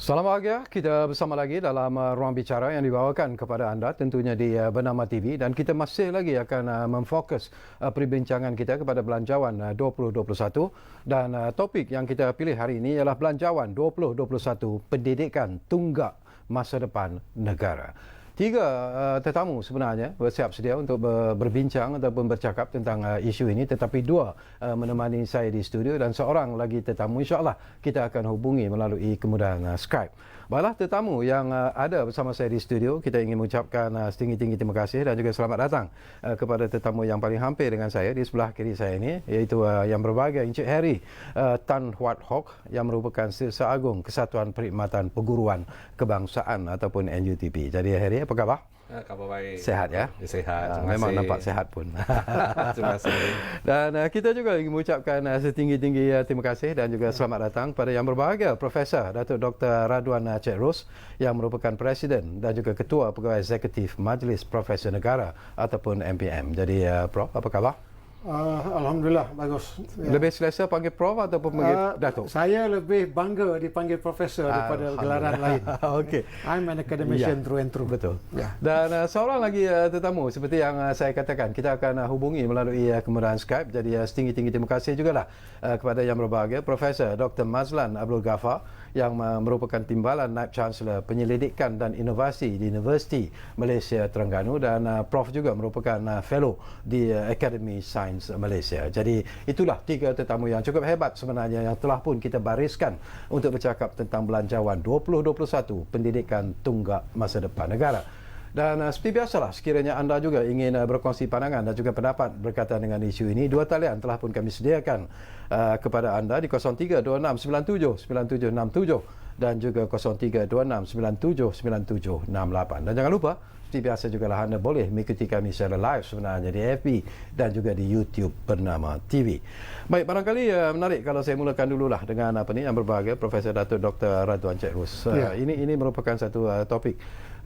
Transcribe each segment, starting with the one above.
Salam bahagia, kita bersama lagi dalam ruang bicara yang dibawakan kepada anda tentunya di Bernama TV, dan kita masih lagi akan memfokus perbincangan kita kepada Belanjawan 2021, dan topik yang kita pilih hari ini ialah Belanjawan 2021 Pendidikan Tunggak Masa Depan Negara. Tiga tetamu sebenarnya bersiap sedia untuk berbincang ataupun bercakap tentang isu ini, tetapi dua menemani saya di studio dan seorang lagi tetamu insya-Allah kita akan hubungi melalui kemudahan Skype. Baiklah, tetamu yang ada bersama saya di studio, kita ingin mengucapkan setinggi-tinggi terima kasih dan juga selamat datang kepada tetamu yang paling hampir dengan saya di sebelah kiri saya ini, iaitu yang berbahagia Encik Harry Tan Huat Hock yang merupakan Setiausaha Agung Kesatuan Perkhidmatan Perguruan Kebangsaan ataupun NUTP. Jadi Harry, apa khabar? Khabar baik. Sehat ya? Sehat. Memang nampak sehat pun. Terima kasih. Dan kita juga ingin mengucapkan setinggi-tinggi terima kasih dan juga selamat datang pada yang berbahagia Profesor Datuk Dr. Radwan Cik Ros yang merupakan Presiden dan juga Ketua Pegawai Eksekutif Majlis Profesor Negara ataupun MPM. Jadi Prof, apa khabar? Alhamdulillah, bagus. Ya. Lebih selesa panggil Prof ataupun panggil Datuk? Saya lebih bangga dipanggil Profesor daripada gelaran lain. Okey. I'm an academician through and through. Betul. Ya. Dan seorang lagi tetamu seperti yang saya katakan, kita akan hubungi melalui kemudahan Skype. Jadi setinggi-tinggi terima kasih jugalah kepada yang berbahagia Profesor Dr. Mazlan Abdul Ghaffar yang merupakan Timbalan Naib Chancellor Penyelidikan dan Inovasi di Universiti Malaysia Terengganu, dan Prof juga merupakan Fellow di Academy Science Malaysia. Jadi itulah tiga tetamu yang cukup hebat sebenarnya yang telah pun kita bariskan untuk bercakap tentang Belanjawan 2021 Pendidikan Tunggak Masa Depan Negara. Dan seperti biasalah, sekiranya anda juga ingin berkongsi pandangan dan juga pendapat berkaitan dengan isu ini, dua talian telah pun kami sediakan kepada anda di 0326979767 dan juga 0326979768. Dan jangan lupa, seperti biasa jugalah anda boleh mengikuti kami secara live sebenarnya di FB dan juga di YouTube Bernama TV. Baik, barangkali menarik kalau saya mulakan dululah dengan yang berbahagia Profesor Datuk Dr. Radwan Cik Ros. Ini merupakan satu topik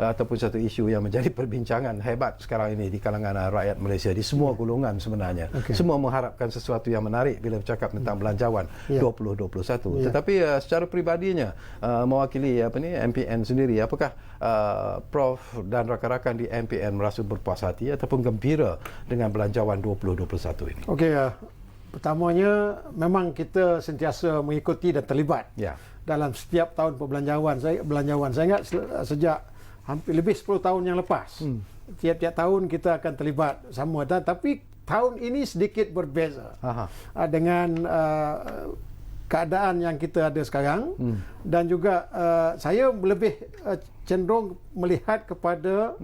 ataupun satu isu yang menjadi perbincangan hebat sekarang ini di kalangan rakyat Malaysia di semua golongan sebenarnya. Semua mengharapkan sesuatu yang menarik bila bercakap tentang Belanjawan 2021. Tetapi secara peribadinya mewakili MPN sendiri, apakah Prof dan rakan-rakan di MPN merasa berpuas hati ataupun gembira dengan Belanjawan 2021 ini? Okey, pertamanya memang kita sentiasa mengikuti dan terlibat dalam setiap tahun perbelanjawan. Saya ingat sejak hampir lebih 10 tahun yang lepas. Tiap-tiap tahun kita akan terlibat sama, tapi tahun ini sedikit berbeza dengan keadaan yang kita ada sekarang. Dan juga saya lebih cenderung melihat kepada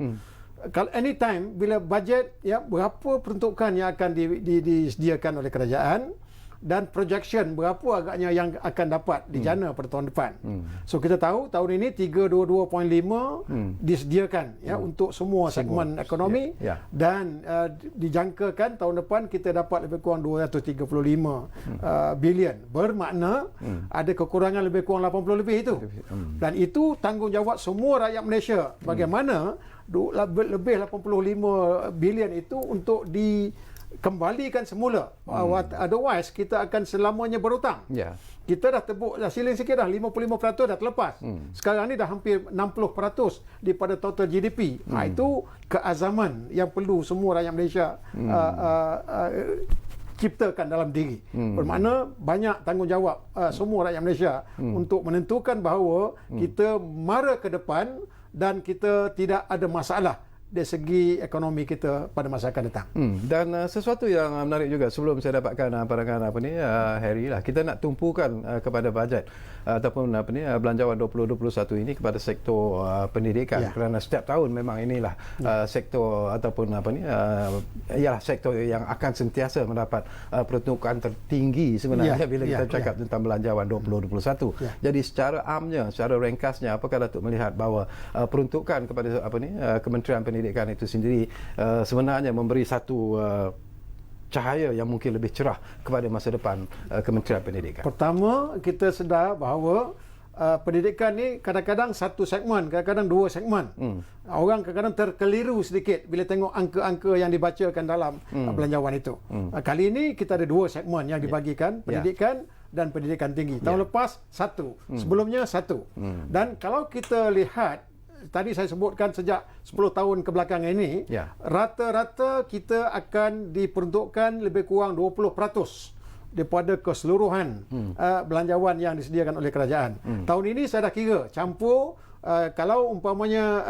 kalau anytime bila bajet berapa peruntukan yang akan disediakan oleh kerajaan dan projection berapa agaknya yang akan dapat dijana pada tahun depan. So kita tahu tahun ini 322.5 disediakan untuk semua segmen ekonomi, dan dijangkakan tahun depan kita dapat lebih kurang 235 bilion. Bermakna ada kekurangan lebih kurang 80 lebih itu. Dan itu tanggungjawab semua rakyat Malaysia. Bagaimana lebih 85 bilion itu untuk kembalikan semula. Otherwise kita akan selamanya berhutang. Kita dah tebuk siling sikit dah, 55% dah terlepas. Sekarang ni dah hampir 60% daripada total GDP. Itu keazaman yang perlu semua rakyat Malaysia ciptakan dalam diri. Bermakna banyak tanggungjawab semua rakyat Malaysia untuk menentukan bahawa kita mara ke depan dan kita tidak ada masalah dari segi ekonomi kita pada masa akan datang. Dan sesuatu yang menarik juga sebelum saya dapatkan pandangan Harry lah, kita nak tumpukan kepada bajet ataupun Belanjawan 2021 ini kepada sektor pendidikan, kerana setiap tahun memang inilah sektor ataupun ialah sektor yang akan sentiasa mendapat peruntukan tertinggi sebenarnya bila kita cakap tentang Belanjawan 2021. Jadi secara amnya, secara ringkasnya, apakah Datuk melihat bahawa peruntukan kepada Kementerian Pendidikan itu sendiri sebenarnya memberi satu cahaya yang mungkin lebih cerah kepada masa depan Kementerian Pendidikan? Pertama, kita sedar bahawa pendidikan ni kadang-kadang satu segmen, kadang-kadang dua segmen. Orang kadang-kadang terkeliru sedikit bila tengok angka-angka yang dibacakan dalam belanjawan itu. Kali ini kita ada dua segmen yang dibagikan, pendidikan dan pendidikan tinggi. Tahun lepas 1, sebelumnya 1. Dan kalau kita lihat tadi saya sebutkan sejak 10 tahun kebelakangan ini, rata-rata kita akan diperuntukkan lebih kurang 20% daripada keseluruhan belanjawan yang disediakan oleh kerajaan. Tahun ini saya dah kira campur, kalau umpamanya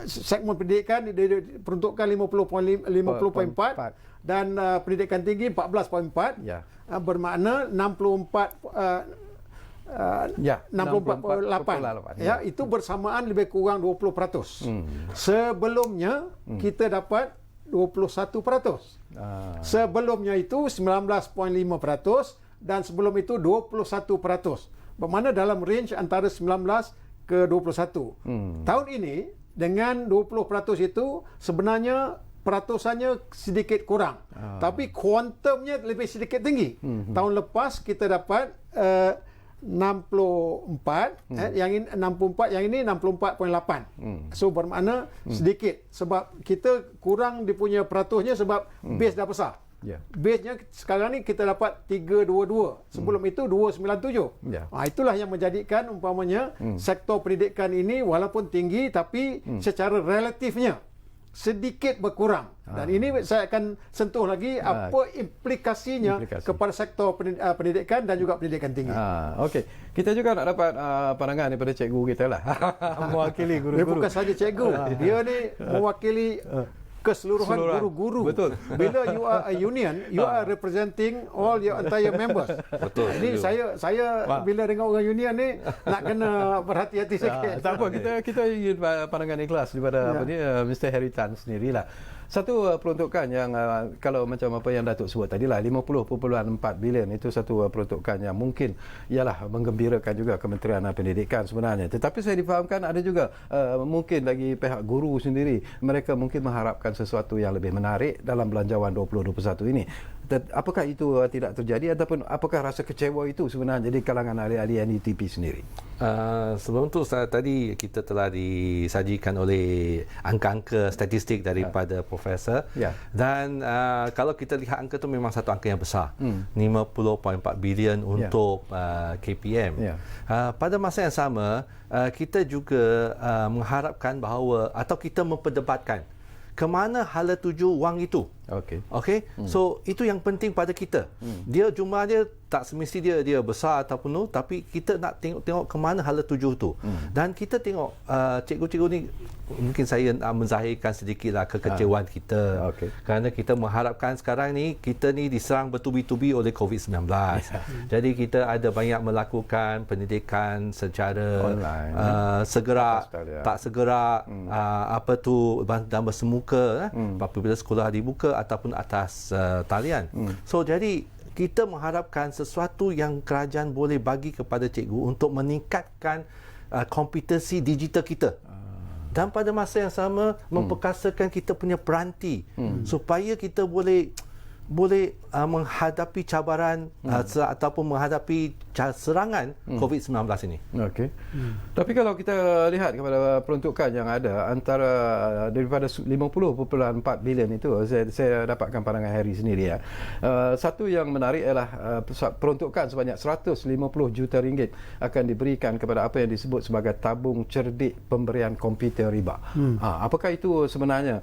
segmen pendidikan diperuntukkan 50.4 dan pendidikan tinggi 14.4, bermakna 64.8. Ya, itu bersamaan lebih kurang 20%. Sebelumnya kita dapat 21%. Sebelumnya itu 19.5% dan sebelum itu 21%. Bermakna dalam range antara 19 ke 21. Tahun ini dengan 20% itu sebenarnya peratusannya sedikit kurang. Tapi kuantumnya lebih sedikit tinggi. Tahun lepas kita dapat 64, yang ini 64, yang ini 64.8. So bermakna sedikit sebab kita kurang dia punya peratusnya sebab base dah besar. Base-nya sekarang ni kita dapat 322. Sebelum itu 297. Itulah yang menjadikan umpamanya sektor pendidikan ini walaupun tinggi tapi secara relatifnya sedikit berkurang. Dan ini saya akan sentuh lagi apa implikasinya kepada sektor pendidikan dan juga pendidikan tinggi. Okey. Kita juga nak dapat pandangan daripada cikgu kita lah. Mewakili Dia guru-guru. bukan saja cikgu. Dia ni mewakili keseluruhan guru-guru. Betul. Bila you are a union, you are representing all your entire members. Betul. Ini saya bila dengar orang union ni nak kena berhati-hati sikit. Tak apa, kita ingin pandangan ikhlas daripada Mr. Harry Tan sendirilah. Satu peruntukan yang kalau macam apa yang Datuk sebut tadi lah 50.4 bilion itu satu peruntukan yang mungkin ialah menggembirakan juga Kementerian Pendidikan sebenarnya. Tetapi saya difahamkan ada juga mungkin lagi pihak guru sendiri mereka mungkin mengharapkan sesuatu yang lebih menarik dalam belanjawan 2021 ini. Apakah itu tidak terjadi ataupun apakah rasa kecewa itu sebenarnya di kalangan ahli-ahli NETP sendiri? Sebelum tu tadi kita telah disajikan oleh angka-angka statistik daripada Profesor. Dan kalau kita lihat angka tu memang satu angka yang besar. 50.4 bilion untuk KPM. Pada masa yang sama, kita juga mengharapkan bahawa atau kita memperdebatkan ke mana hala tuju wang itu. Okey. So itu yang penting pada kita. Dia jumlah dia tak semesti dia besar ataupun no, tapi kita nak tengok ke mana hala tuju tu. Dan kita tengok cikgu-cikgu ni mungkin saya menzahirkan sedikitlah kekecewaan kita. Kerana kita mengharapkan sekarang ni kita ni diserang bertubi-tubi oleh COVID-19. Jadi kita ada banyak melakukan pendidikan secara segera, tak segera, apa tu dan bersemuka apabila sekolah dibuka ataupun atas talian. So jadi kita mengharapkan sesuatu yang kerajaan boleh bagi kepada cikgu untuk meningkatkan kompetensi digital kita. Dan pada masa yang sama memperkasakan kita punya peranti supaya kita boleh menghadapi cabaran ataupun menghadapi serangan COVID-19 ini. Tapi kalau kita lihat kepada peruntukan yang ada antara daripada 50.4 bilion itu, saya dapatkan pandangan Harry sendiri ya. Satu yang menarik ialah peruntukan sebanyak 150 juta ringgit akan diberikan kepada apa yang disebut sebagai tabung cerdik pemberian komputer riba. Apakah itu sebenarnya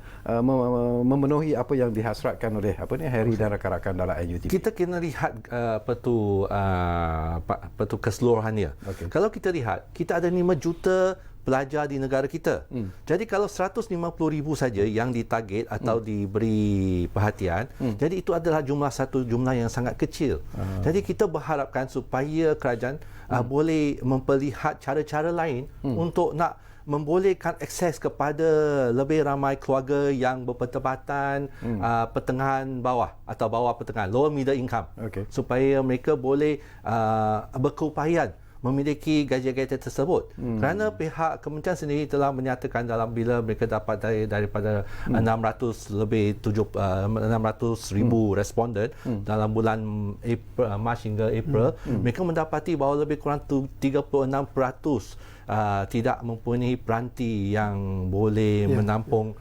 memenuhi apa yang dihasratkan oleh Harry dan rakan-rakan dalam NUTP? Kita kena lihat keseluruhannya. Kalau kita lihat, kita ada 5 juta pelajar di negara kita. Jadi kalau 150,000 saja yang ditarget atau diberi perhatian, jadi itu adalah satu jumlah yang sangat kecil. Jadi kita berharapkan supaya kerajaan boleh memperlihat cara-cara lain untuk nak membolehkan akses kepada lebih ramai keluarga yang berpendapatan pertengahan bawah atau bawah pertengahan, lower middle income, supaya mereka boleh berkeupayaan memiliki gaji-gaji tersebut. Kerana pihak kementerian sendiri telah menyatakan dalam bila mereka dapat daripada 600,000 responden dalam bulan Mac hingga April, mereka mendapati bahawa lebih kurang 36% tidak mempunyai peranti yang boleh menampung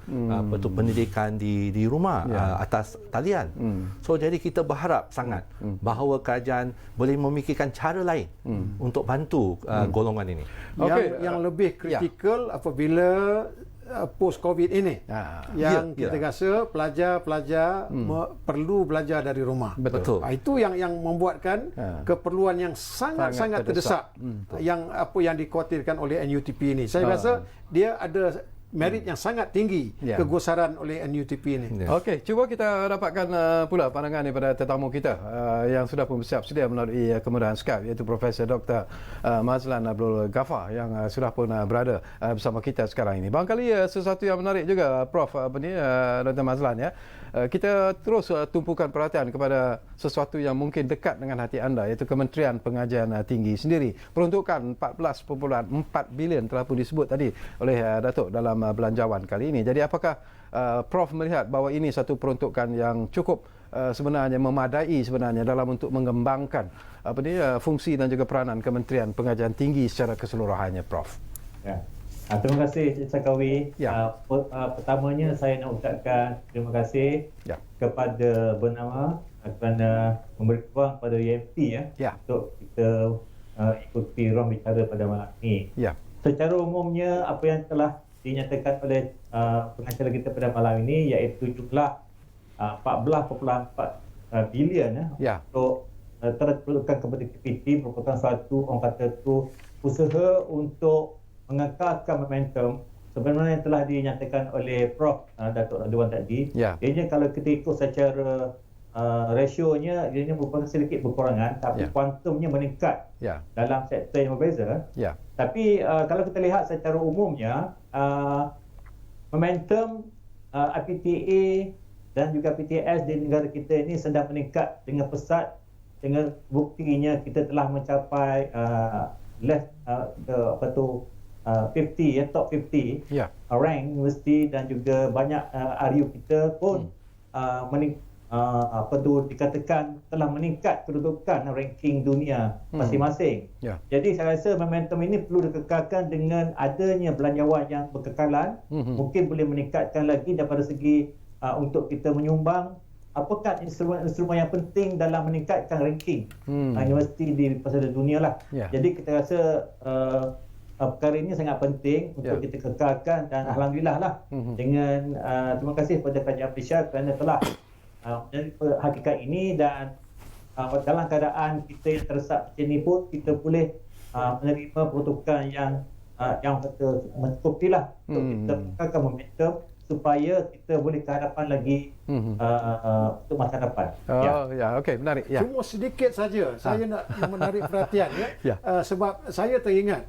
pendidikan di rumah atas talian. So jadi kita berharap sangat bahawa kerajaan boleh memikirkan cara lain untuk bantu golongan ini. Yang lebih kritikal apabila post-COVID ini, yang kita rasa pelajar-pelajar perlu belajar dari rumah. Betul. Itu yang membuatkan keperluan yang sangat terdesak. Yang apa yang dikhawatirkan oleh NUTP ini. Saya rasa dia ada merit yang sangat tinggi kegusaran oleh NUTP ini. Okey, cuba kita dapatkan pula pandangan daripada tetamu kita yang sudah pun bersiap sedia melalui kemudahan Skype, iaitu Profesor Dr. Mazlan Abdul Ghaffar yang sudah pun berada bersama kita sekarang ini. Barangkali sesuatu yang menarik juga Prof Dr. Mazlan, ya. Kita terus tumpukan perhatian kepada sesuatu yang mungkin dekat dengan hati anda, iaitu Kementerian Pengajian Tinggi sendiri. Peruntukan 14.4 bilion telah pun disebut tadi oleh Datuk dalam belanjawan kali ini. Jadi apakah Prof melihat bahawa ini satu peruntukan yang cukup sebenarnya memadai sebenarnya dalam untuk mengembangkan fungsi dan juga peranan Kementerian Pengajian Tinggi secara keseluruhannya, Prof? Ya. Terima kasih Cik Sakawi. Pertamanya saya nak ucapkan terima kasih kepada Bernama kerana memberi peluang kepada UMT untuk kita ikuti ruang bicara pada malam ini. Secara umumnya apa yang telah dinyatakan oleh pengacara kita pada malam ini iaitu jumlah 14.4 bilion untuk terperlukan kepada KPT merupakan suatu orang kata tu usaha untuk mengekalkan momentum sebenarnya yang telah dinyatakan oleh Prof Datuk Radwan tadi. Ianya kalau kita ikut secara rasionya, ianya merupakan sedikit berkurangan tapi kuantumnya meningkat dalam sektor yang berbeza. Tapi kalau kita lihat secara umumnya momentum IPTA dan juga PTS di negara kita ini sedang meningkat dengan pesat, dengan buktinya kita telah mencapai top 50 rank universiti dan juga banyak RU kita pun dikatakan telah meningkat kedudukan ranking dunia masing-masing. Jadi saya rasa momentum ini perlu dikekalkan dengan adanya belanjawan yang berkekalan. Mungkin boleh meningkatkan lagi daripada segi untuk kita menyumbang apakah instrumen yang penting dalam meningkatkan ranking universiti di pasar dunia lah. Jadi kita rasa perkara ini sangat penting untuk kita kekalkan dan alhamdulillah lah dengan terima kasih kepada Kerajaan Malaysia kerana telah menjadi hakikat ini dan dalam keadaan kita yang terdesak macam ini pun kita boleh menerima peruntukan yang mencukupi lah untuk kita kekalkan momentum supaya kita boleh ke hadapan lagi untuk masa depan. Okey, menarik. Cuma sedikit saja saya nak menarik perhatian sebab saya teringat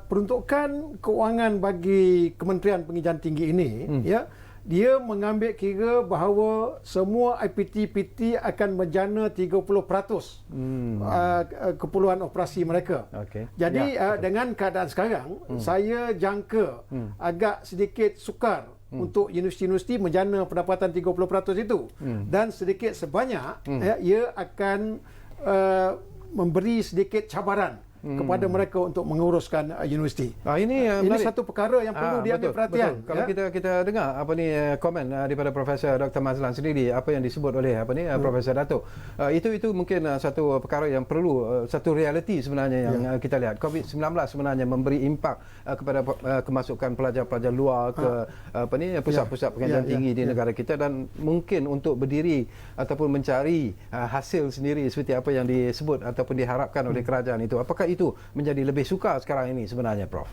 peruntukan keuangan bagi Kementerian Pengajian Tinggi ini dia mengambil kira bahawa semua IPT-PT akan menjana 30% keperluan operasi mereka. Jadi dengan keadaan sekarang saya jangka agak sedikit sukar untuk universiti-universiti menjana pendapatan 30% itu dan sedikit sebanyak ia akan memberi sedikit cabaran kepada mereka untuk menguruskan universiti. Ini satu perkara yang perlu diambil perhatian. Betul. Kalau kita dengar komen daripada Profesor Dr. Mazlan sendiri, apa yang disebut oleh Profesor Datuk, itu mungkin satu perkara yang perlu, satu realiti sebenarnya yang kita lihat. COVID-19 sebenarnya memberi impak kepada kemasukan pelajar-pelajar luar ke pusat-pusat pengajian tinggi di negara kita dan mungkin untuk berdiri ataupun mencari hasil sendiri seperti apa yang disebut ataupun diharapkan oleh kerajaan itu. Apakah itu menjadi lebih sukar sekarang ini sebenarnya, Prof?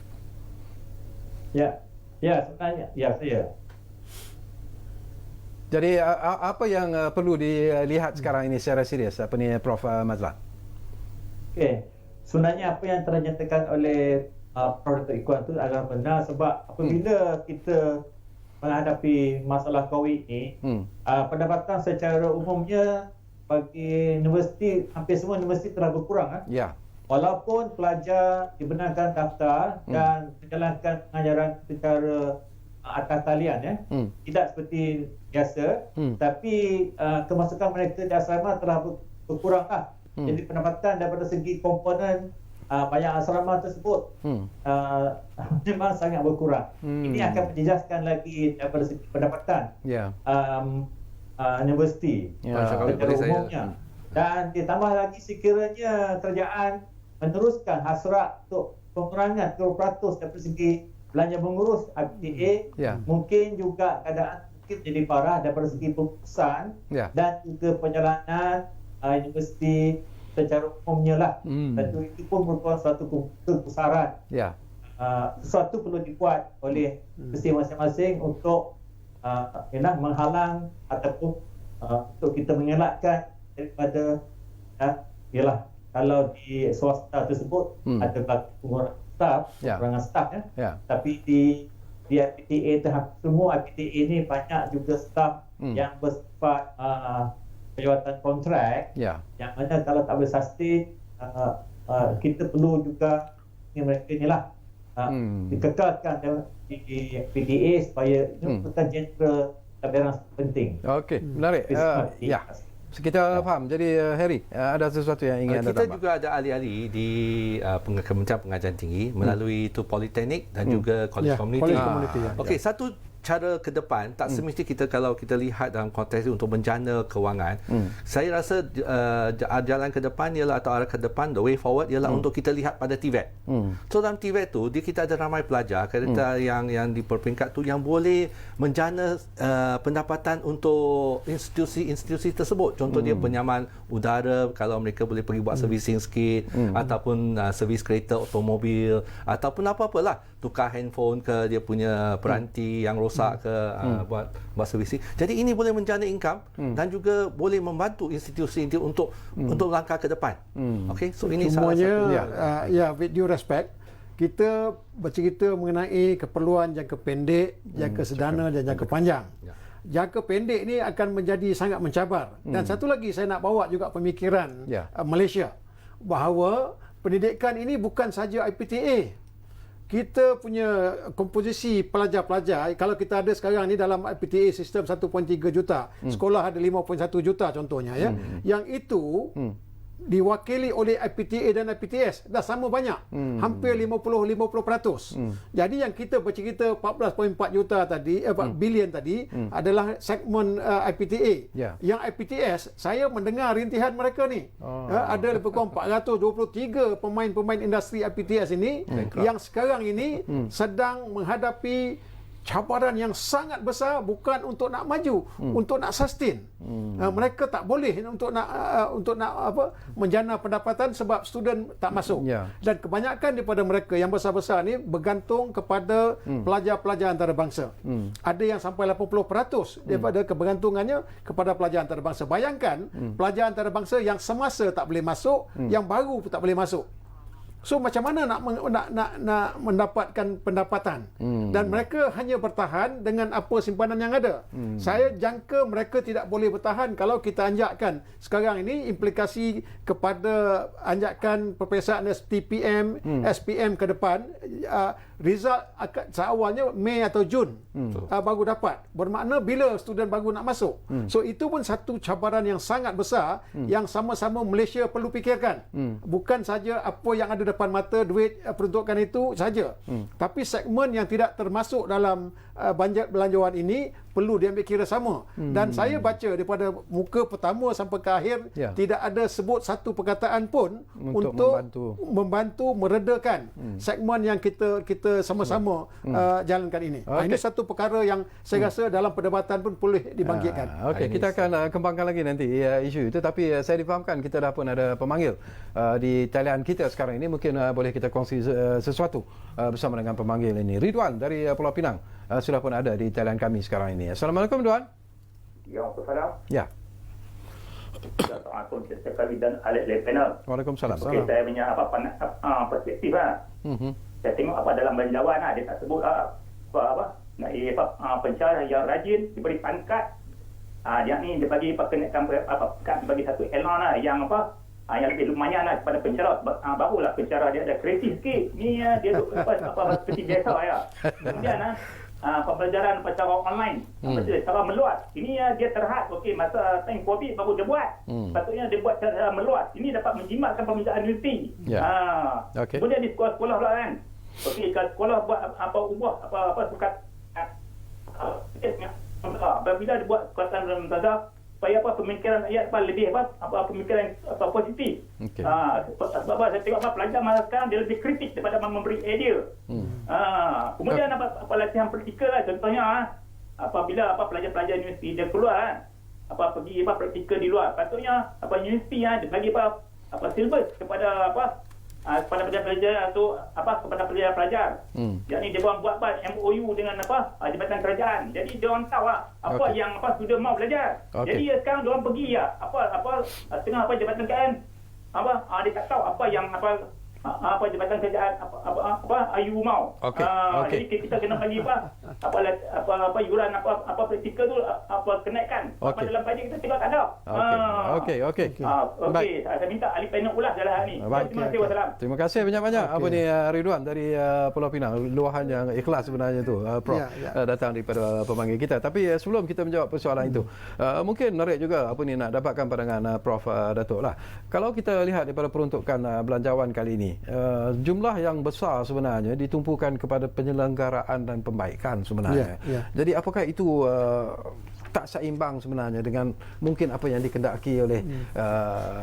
Sebenarnya saya. Jadi apa yang perlu dilihat sekarang ini secara serius Prof Mazlan? Sebenarnya apa yang telah dinyatakan oleh Prof Dr. Ikhwan itu adalah benar sebab apabila kita menghadapi masalah COVID ini, pendapatan secara umumnya bagi universiti, hampir semua universiti telah berkurang. Ya. Walaupun pelajar dibenarkan daftar dan menjalankan pengajaran secara atas talian, tidak seperti biasa, tapi kemasukan mereka di asrama telah berkurang. Jadi pendapatan daripada segi komponen banyak asrama tersebut memang sangat berkurang. Ini akan menjejaskan lagi daripada segi pendapatan universiti secara umumnya. Dan ditambah lagi sekiranya kerajaan meneruskan hasrat untuk pengurangan 20% dari segi belanja mengurus IPTA, mungkin juga keadaan mungkin jadi parah daripada segi pengurusan dan juga penyalanan universiti secara umumnya lah. Tentu itu pun merupakan suatu kebesaran. Sesuatu perlu dibuat oleh universiti masing-masing untuk menghalang ataupun untuk kita mengelakkan daripada kalau di swasta tersebut ada pengurangan staff, tapi di IPTA semua IPTA ini banyak juga staff yang bersifat jawatan kontrak, yang mana kalau tak boleh sustain, kita perlu juga mereka inilah dikekalkan di PTA supaya ini merupakan general tabiran penting. Okey, menarik. Kita faham. Jadi Harry, ada sesuatu yang ingin anda tambah? Kita juga ada ahli-ahli di Kementerian Pengajian Tinggi melalui itu Politeknik dan juga College Community. Okey, satu cara ke depan tak semesti kita kalau kita lihat dalam konteks untuk menjana kewangan, saya rasa jalan ke depan ialah atau arah ke depan, the way forward ialah untuk kita lihat pada TVET. So dalam TVET tu kita ada ramai pelajar kita yang di peringkat tu yang boleh menjana pendapatan untuk institusi tersebut. Contoh dia penyaman udara, kalau mereka boleh pergi buat servicing sikit, ataupun servis kereta automobil, ataupun apa-apalah, tukar handphone ke dia punya peranti yang rosak ke buat servicing. Jadi ini boleh menjana income dan juga boleh membantu institusi untuk langkah ke depan. Okey, so ini semuanya with due respect, kita bercerita mengenai keperluan jangka pendek, jangka sederhana dan jangka panjang. Jangka pendek ni akan menjadi sangat mencabar. Dan satu lagi saya nak bawa juga pemikiran Malaysia bahawa pendidikan ini bukan saja IPTA. Kita punya komposisi pelajar-pelajar, kalau kita ada sekarang ni dalam IPTA sistem 1.3 juta, sekolah ada 5.1 juta contohnya, yang itu diwakili oleh IPTA dan IPTS dah sama banyak, hampir 50%. Jadi yang kita bercerita 14.4 juta tadi, bilion tadi adalah segmen IPTA. Yang IPTS, saya mendengar rintihan mereka ni. Ada lebih kurang 423 pemain-pemain industri IPTS ini yang sekarang ini sedang menghadapi cabaran yang sangat besar, bukan untuk nak maju, untuk nak sustain. Mereka tak boleh untuk nak menjana pendapatan sebab student tak masuk. Dan kebanyakan daripada mereka yang besar-besar ni bergantung kepada pelajar-pelajar antarabangsa. Ada yang sampai 80% daripada kebergantungannya kepada pelajar antarabangsa. Bayangkan pelajar antarabangsa yang semasa tak boleh masuk, yang baru pun tak boleh masuk. So macam mana nak mendapatkan pendapatan? Dan mereka hanya bertahan dengan apa simpanan yang ada. Saya jangka mereka tidak boleh bertahan kalau kita anjakkan sekarang ini implikasi kepada anjakan peperiksaan STPM, SPM ke depan, result seawalnya Mei atau Jun baru dapat. Bermakna bila student baru nak masuk. So itu pun satu cabaran yang sangat besar yang sama-sama Malaysia perlu fikirkan. Bukan saja apa yang ada depan mata, duit peruntukan itu saja. Tapi segmen yang tidak termasuk dalam belanjawan ini perlu diambil kira sama. Dan saya baca daripada muka pertama sampai ke akhir tidak ada sebut satu perkataan pun untuk membantu meredakan segmen yang kita sama-sama jalankan ini. Ini satu perkara yang saya rasa dalam perdebatan pun boleh dibangkitkan. Okey, kita akan kembangkan lagi nanti isu itu, tapi saya difahamkan kita dah pun ada pemanggil di talian kita sekarang ini. Mungkin boleh kita kongsi sesuatu bersama dengan pemanggil ini. Ridwan dari Pulau Pinang sudah pun ada di talian kami sekarang ini. Assalamualaikum Ridwan. Ya, Waalaikumsalam. Ya. Assalamualaikum sekali dan ahli panel. Waalaikumsalam. Okey, saya punya perspektif saya tengok dalam belanjawan dia tak sebut nak pencari yang rajin diberi pangkat Yang ni dia bagi perkenalkan bagi satu airline lah yang yang lebih lumayan lah kepada pencara. Barulah pencara dia ada kreatif sikit. Ni dia seperti biasa ya. Kemudian pembelajaran secara online, secara meluas. Ini dia terhad, okey, masa time COVID baru dia buat. Patutnya dia buat secara meluas. Ini dapat menjimatkan pembelajaran universiti. Okay. Kemudian di sekolah-sekolah pula kan. Okey, kalau sekolah buat apa sukat apabila dia buat kekuatan dalam mentaza supaya pemikiran rakyat lebih pemikiran positif. Okay. Sebab saya tengok pelajar masa sekarang dia lebih kritik daripada memberi idea. Kemudian latihan praktikal lah, contohnya apabila pelajar-pelajar universiti dia keluar pergi praktikal di luar, patutnya universiti dia bagi silbus kepada kepada pelajar-pelajar atau kepada pelajar-pelajar. Yang ni dia buat MOU dengan Jabatan Kerajaan. Jadi dia orang tahu yang sudah mau belajar. Jadi sekarang dia orang pergi tengah Jabatan Kerajaan dia tak tahu apa yang Jabatan Kerajaan IU mau. Jadi kita kena bagi yuran praktikal tu kenaikan. Dalam bajet kita tengok tak ada. Okey. Saya minta ahli panel ulas dalam hal ni. Terima kasih. Wassalam. Terima kasih banyak-banyak. Ridwan dari Pulau Pinang. Luahan yang ikhlas sebenarnya tu, Prof. Datang daripada pemanggil kita. Tapi sebelum kita menjawab persoalan itu, mungkin menarik juga nak dapatkan pandangan Prof Datuk lah. Kalau kita lihat daripada peruntukan belanjawan kali ini, jumlah yang besar sebenarnya ditumpukan kepada penyelenggaraan dan pembaikan sebenarnya. Jadi apakah itu tak seimbang sebenarnya dengan mungkin apa yang dikendaki oleh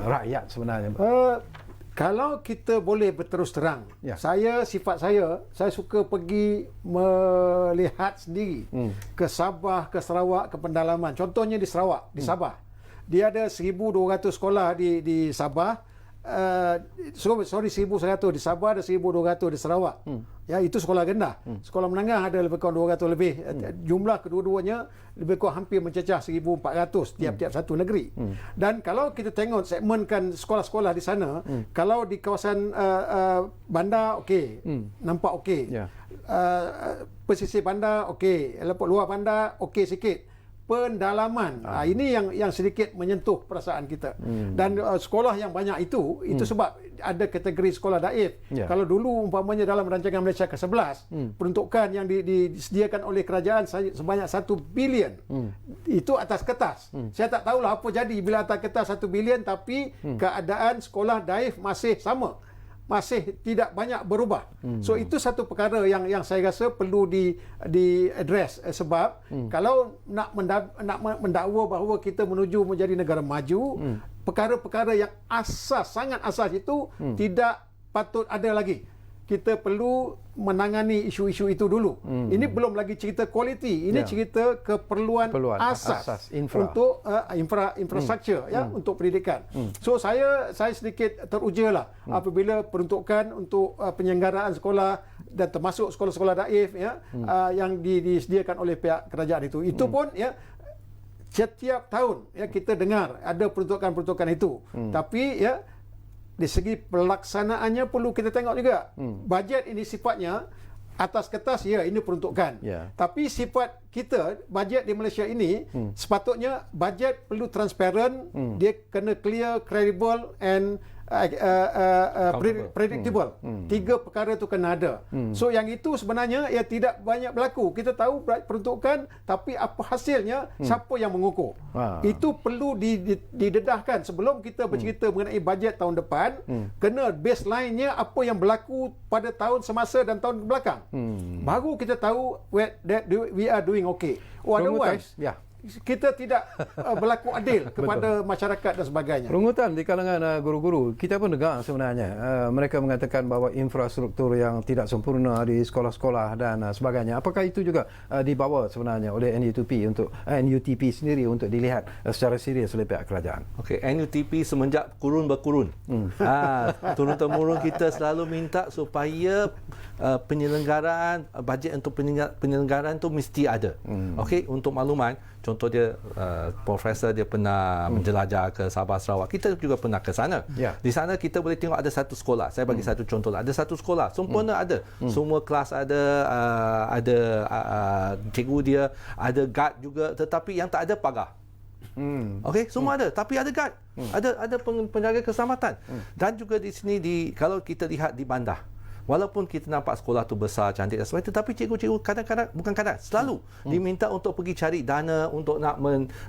rakyat sebenarnya? Kalau kita boleh berterus terang, sifat saya suka pergi melihat sendiri ke Sabah, ke Sarawak, ke pendalaman. Contohnya di Sarawak, di Sabah. Dia ada 1,200 sekolah di Sabah. 1,100 di Sabah, ada 1,200 di Sarawak. Itu sekolah rendah. Sekolah menengah ada lebih kurang 200 lebih. Jumlah kedua-duanya lebih kurang hampir mencecah 1,400 tiap-tiap satu negeri. Dan kalau kita tengok segmenkan sekolah-sekolah di sana, kalau di kawasan bandar okey, nampak okey. Pesisir bandar okey, luar bandar okey sikit. Pendalaman ini yang sedikit menyentuh perasaan kita. Dan sekolah yang banyak itu sebab ada kategori sekolah daif. Kalau dulu umpamanya dalam rancangan Malaysia ke-11 peruntukan yang disediakan oleh kerajaan sebanyak 1 bilion, itu atas kertas. Saya tak tahulah apa jadi bila atas kertas 1 bilion tapi keadaan sekolah daif masih sama, masih tidak banyak berubah. So itu satu perkara yang saya rasa perlu di address, sebab kalau nak mendakwa bahawa kita menuju menjadi negara maju, perkara-perkara yang sangat asas itu tidak patut ada lagi. Kita perlu menangani isu-isu itu dulu. Ini belum lagi cerita kualiti, ini cerita keperluan asas untuk infrastruktur untuk pendidikan. So saya sedikit terujalah apabila peruntukan untuk penyelenggaraan sekolah dan termasuk sekolah-sekolah daif yang disediakan oleh pihak kerajaan itu. Itu pun setiap tahun kita dengar ada peruntukan-peruntukan itu. Tapi di segi pelaksanaannya perlu kita tengok juga. Bajet ini sifatnya atas kertas, ini peruntukan. Tapi sifat kita, bajet di Malaysia ini, sepatutnya bajet perlu transparent, dia kena clear, credible and predictable. Tiga perkara itu kena ada. So yang itu sebenarnya tidak banyak berlaku. Kita tahu peruntukan, tapi apa hasilnya, siapa yang mengukur. Itu perlu didedahkan sebelum kita bercerita mengenai bajet tahun depan. Kena baseline-nya apa yang berlaku pada tahun semasa dan tahun belakang. Baru kita tahu that we are doing okay. Otherwise, kita tidak berlaku adil kepada masyarakat dan sebagainya. Rungutan di kalangan guru-guru, kita pun dengar sebenarnya mereka mengatakan bahawa infrastruktur yang tidak sempurna di sekolah-sekolah dan sebagainya. Apakah itu juga dibawa sebenarnya oleh NUTP sendiri untuk dilihat secara serius oleh pihak kerajaan? Okey, NUTP semenjak kurun berkurun, turun-temurun kita selalu minta supaya penyelenggaraan bajet untuk penyelenggaraan tu mesti ada. Okey, untuk makluman, contoh dia profesor dia pernah menjelajah ke Sabah Sarawak. Kita juga pernah ke sana. Di sana kita boleh tengok ada satu sekolah. Saya bagi satu contoh lah. Ada satu sekolah sempurna ada. Semua kelas ada cikgu dia, ada guard juga, tetapi yang tak ada pagar. Okey, semua ada, tapi ada guard. Ada penjaga keselamatan. Dan juga di sini kalau kita lihat di bandar, walaupun kita nampak sekolah tu besar, cantik dan sebagainya, tetapi cikgu-cikgu kadang-kadang, bukan kadang, selalu diminta untuk pergi cari dana untuk nak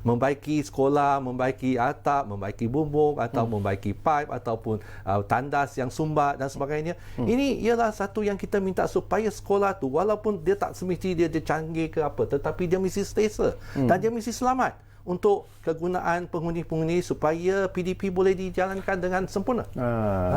membaiki sekolah, membaiki atap, membaiki bumbung atau membaiki pipe ataupun tandas yang sumbat dan sebagainya. Ini ialah satu yang kita minta supaya sekolah tu walaupun dia tak semestinya dia canggih ke apa, tetapi dia mesti selesa dan dia mesti selamat untuk kegunaan penghuni-penghuni supaya PDP boleh dijalankan dengan sempurna.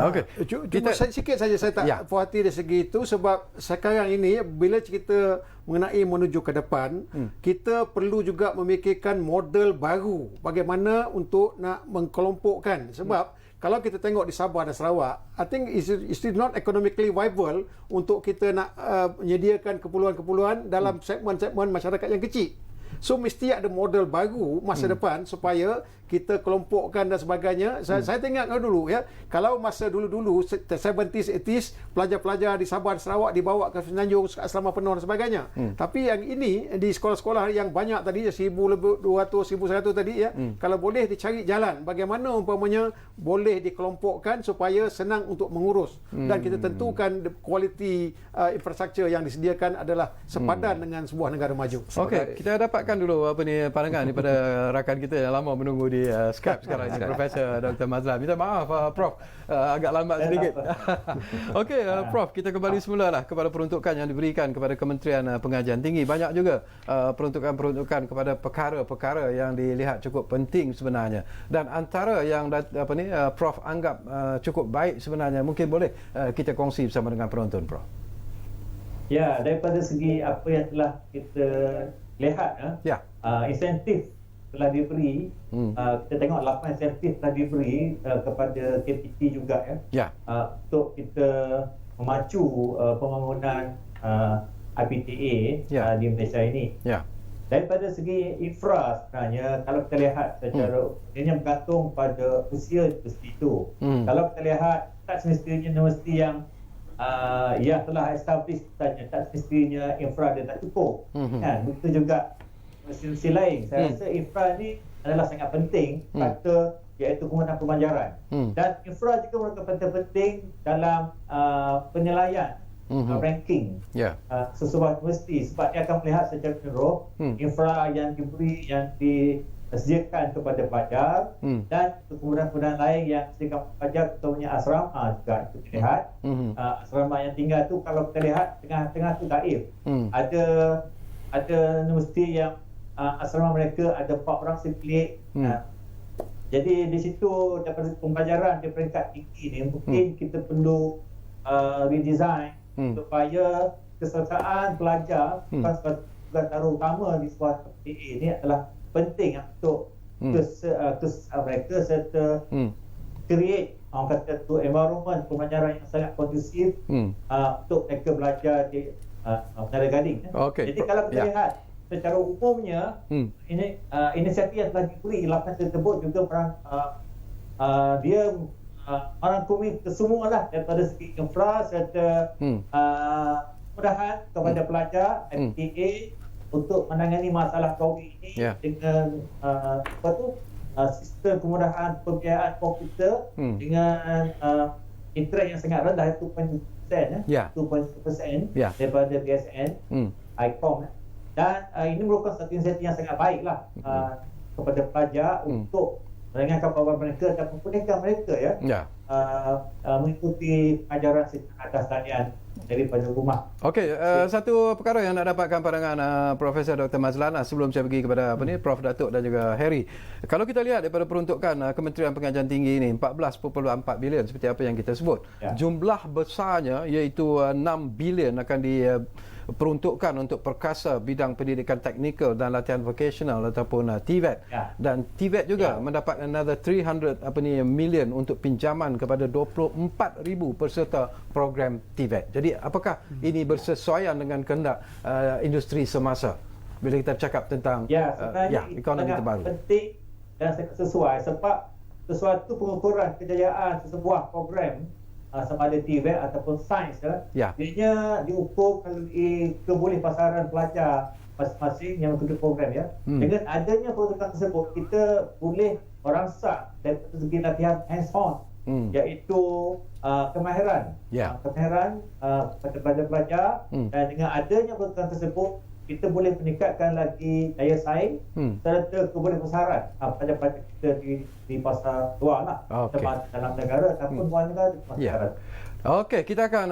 Okey. Cuma sikit saja saya tak puas hati dari segi itu, sebab sekarang ini bila kita mengenai menuju ke depan, kita perlu juga memikirkan model baru bagaimana untuk nak mengkelompokkan. Sebab kalau kita tengok di Sabah dan Sarawak, I think it's still not economically viable untuk kita nak menyediakan keperluan-keperluan dalam segmen-segmen masyarakat yang kecil. So mesti ada model baru masa depan supaya kita kelompokkan dan sebagainya. Saya tengok dulu ya, kalau masa dulu-dulu 70s 80s pelajar-pelajar di Sabah dan Sarawak dibawa ke Semenanjung asrama penuh dan sebagainya. Tapi yang ini di sekolah-sekolah yang banyak tadi 1,200 1,100 tadi ya, kalau boleh dicari jalan bagaimana umpamanya boleh dikelompokkan supaya senang untuk mengurus dan kita tentukan kualiti infrastruktur yang disediakan adalah sepadan dengan sebuah negara maju. Okey, kita dapatkan dulu pandangan daripada rakan kita yang lama menunggu di Skype sekarang ini, Profesor Dr. Mazlan. Minta maaf Prof, agak lambat sedikit. Okey, Prof, kita kembali semula lah kepada peruntukan yang diberikan kepada Kementerian Pengajian Tinggi. Banyak juga peruntukan-peruntukan kepada perkara-perkara yang dilihat cukup penting sebenarnya. Dan antara yang Prof anggap cukup baik sebenarnya, mungkin boleh kita kongsi bersama dengan penonton, Prof. Ya, daripada segi apa yang telah kita lihat, insentif telah diberi, kita tengok 8 insentif telah diberi kepada KPT juga untuk kita memacu pembangunan IPTA di Malaysia ini. Daripada segi infra sebenarnya, kalau kita lihat secara ini bergantung pada usia universiti itu. Kalau kita lihat, tak semestinya universiti yang telah established tak semestinya infra dia tak cukup. Begitu juga institusi lain. Saya rasa infra ni adalah sangat penting pada iaitu kemudahan pembelajaran. Dan infra juga merupakan penting dalam penilaian ranking sesebuah universiti, sebab dia akan melihat secara menyeluruh infra yang diberi, yang disediakan kepada pelajar dan kemudahan-kemudahan lain yang disediakan pelajar, contohnya asrama juga kita lihat. Asrama yang tinggal tu kalau kita lihat tengah-tengah tu gaib. Ada universiti yang asrama mereka ada 4 orang sekelik. Jadi di situ daripada pembelajaran di peringkat tinggi ni mungkin kita perlu redesign supaya kesertaan pelajar bukan sebagai tugas utama di sebuah PTA ini adalah penting untuk mereka serta create kata tu environment pembelajaran yang sangat kondusif untuk mereka belajar di Menara Gading. Jadi kalau kita lihat secara umumnya inisiatif yang telah diberi 8 tersebut juga dia merangkumi kesemualah daripada segi infra serta kemudahan kepada pelajar MTA untuk menangani masalah COVID ini dengan sistem kemudahan pembiayaan komputer dengan interest yang sangat rendah 2.1% 2.1% daripada BSN ICOM. Dan ini merupakan satu inisiatif yang sangat baiklah kepada pelajar untuk meringankan beban mereka dan memudahkan mereka mengikuti pengajaran secara atas talian daripada rumah. Okey, satu perkara yang nak dapatkan pandangan Profesor Dr. Mazlan sebelum saya pergi kepada Prof Datuk dan juga Harry. Kalau kita lihat daripada peruntukan Kementerian Pengajian Tinggi ini 14.4 bilion seperti apa yang kita sebut. Jumlah besarnya iaitu 6 bilion akan diperuntukkan untuk perkasa bidang pendidikan teknikal dan latihan vocational ataupun TVET. Dan TVET juga mendapat another 300 million untuk pinjaman kepada 24,000 peserta program TVET. Jadi apakah ini bersesuaian dengan kehendak industri semasa bila kita bercakap tentang ekonomi terbaru? Penting dan sangat sesuai sebab sesuatu pengukuran kejayaan sesebuah program sama ada TVET ataupun sains dia diukur melalui kebolehpasaran pelajar masing-masing yang mengikuti program ya. Dengan adanya peruntukan tersebut, kita boleh merangsang dari segi latihan hands-on, iaitu kemahiran, kemahiran pada pelajar-pelajar, dan dengan adanya peruntukan tersebut, kita boleh meningkatkan lagi daya saing serta keberbesaran pelajar-pelajar kita di pasar luar lah, dalam negara ataupun luar negara di masyarakat. Okey, kita akan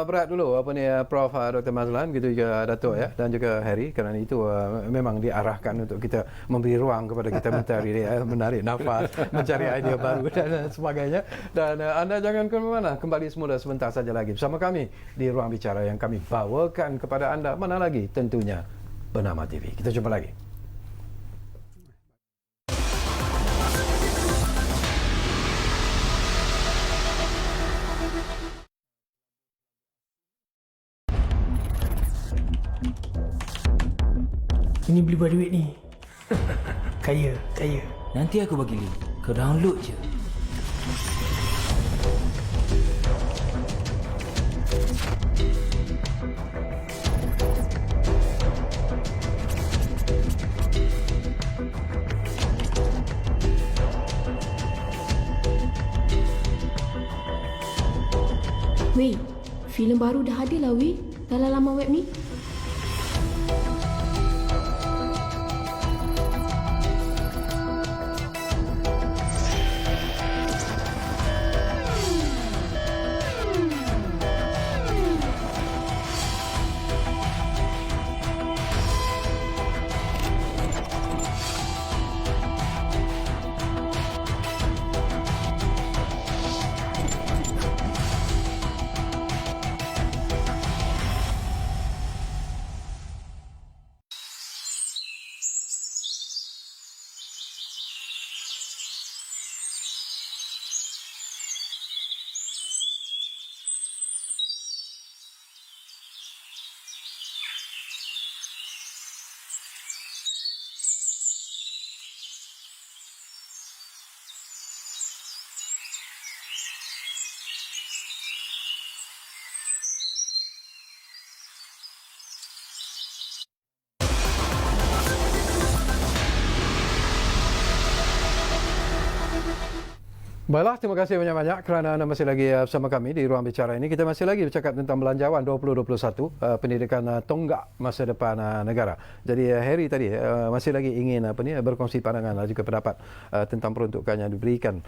berat dulu Prof Dr. Mazlan, gitu juga Datuk ya, dan juga Harry, kerana itu memang diarahkan untuk kita memberi ruang kepada kita menarik nafas, mencari idea baru dan sebagainya. Dan anda jangan ke mana-mana, kembali semula sebentar saja lagi bersama kami di Ruang Bicara yang kami bawakan kepada anda, mana lagi, tentunya Bernama TV. Kita jumpa lagi. Ini beli buat duit ni. Kaya. Nanti aku bagi link. Kau download je. Weh, filem baru dah ada lah weh dalam laman web ni. Baiklah, terima kasih banyak-banyak kerana anda masih lagi bersama kami di Ruang Bicara ini. Kita masih lagi bercakap tentang Belanjawan 2021, pendidikan tonggak masa depan negara. Jadi Harry tadi masih lagi ingin berkongsi pandangan dan juga pendapat tentang peruntukan yang diberikan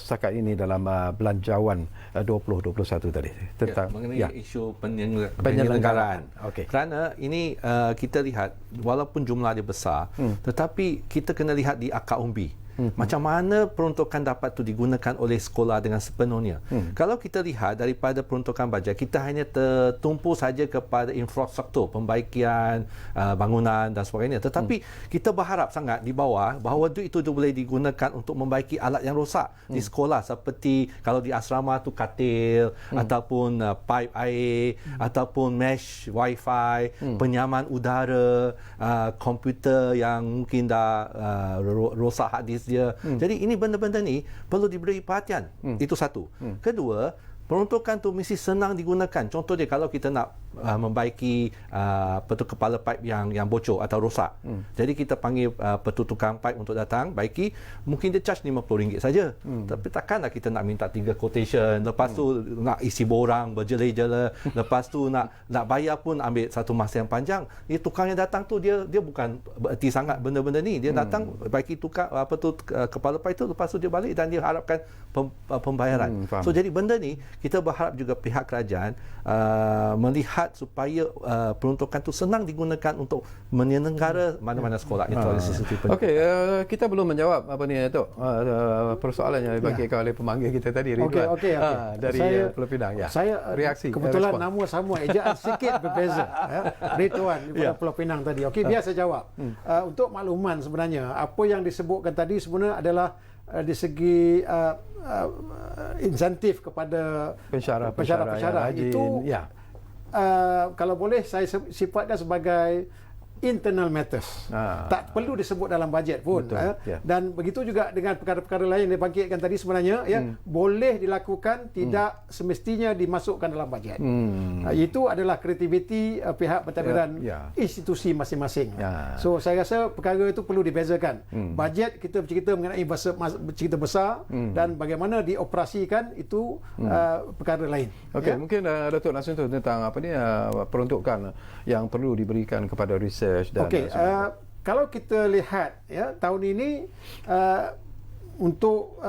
setakat ini dalam Belanjawan 2021 tadi. Tentang mengenai isu penyelenggaraan. Okay. Kerana ini kita lihat walaupun jumlah dia besar, tetapi kita kena lihat di akar umbi. Macam mana peruntukan dapat tu digunakan oleh sekolah dengan sepenuhnya. Kalau kita lihat daripada peruntukan bajet, kita hanya tertumpu saja kepada infrastruktur, pembaikian bangunan dan sebagainya. Tetapi kita berharap sangat di bawah bahawa duit itu boleh digunakan untuk membaiki alat yang rosak di sekolah, seperti kalau di asrama tu katil, ataupun pipe air, ataupun mesh wifi, penyaman udara, komputer yang mungkin dah rosak hard disk dia. Jadi ini benda-benda ni perlu diberi perhatian. Itu satu. Kedua, peruntukan tu mesti senang digunakan. Contoh dia, kalau kita nak membaiki kepala pipe yang bocor atau rosak. Jadi kita panggil tukang pipe untuk datang baiki, mungkin dia charge RM50 saja. Tapi takkanlah kita nak minta 3 quotation, lepas tu nak isi borang berjela-jela, lepas tu nak bayar pun ambil satu masa yang panjang. Tukang yang datang tu dia bukan bererti sangat benda-benda ni. Dia datang baiki kepala pipe tu, lepas tu dia balik dan dia harapkan pembayaran. So jadi benda ni kita berharap juga pihak kerajaan melihat supaya peruntukan itu senang digunakan untuk menyelenggara mana-mana sekolah itu oleh CCTV. Okey, kita belum menjawab persoalan yang dibagikan oleh pemanggil kita tadi, Ridwan. Okey. Dari Pulau Pinang. Ya. Saya reaksi kebetulan respon. nama sama, ejaan sedikit berbeza. Ridwan di Pulau Pinang tadi. Okey, biar saya jawab. Untuk makluman sebenarnya, apa yang disebutkan tadi sebenarnya adalah di segi insentif kepada pensyarah itu kalau boleh saya sifatkan sebagai internal matters. Tak perlu disebut dalam bajet pun. Dan begitu juga dengan perkara-perkara lain yang dibangkitkan tadi sebenarnya boleh dilakukan, tidak semestinya dimasukkan dalam bajet. Itu adalah kreativiti pihak pentadbiran institusi masing-masing. So saya rasa perkara itu perlu dibezakan. Bajet kita bercerita mengenai cerita besar dan bagaimana dioperasikan itu perkara lain. Okey, mungkin Datuk nak sentuh tentang peruntukan yang perlu diberikan kepada research dan kalau kita lihat tahun ini untuk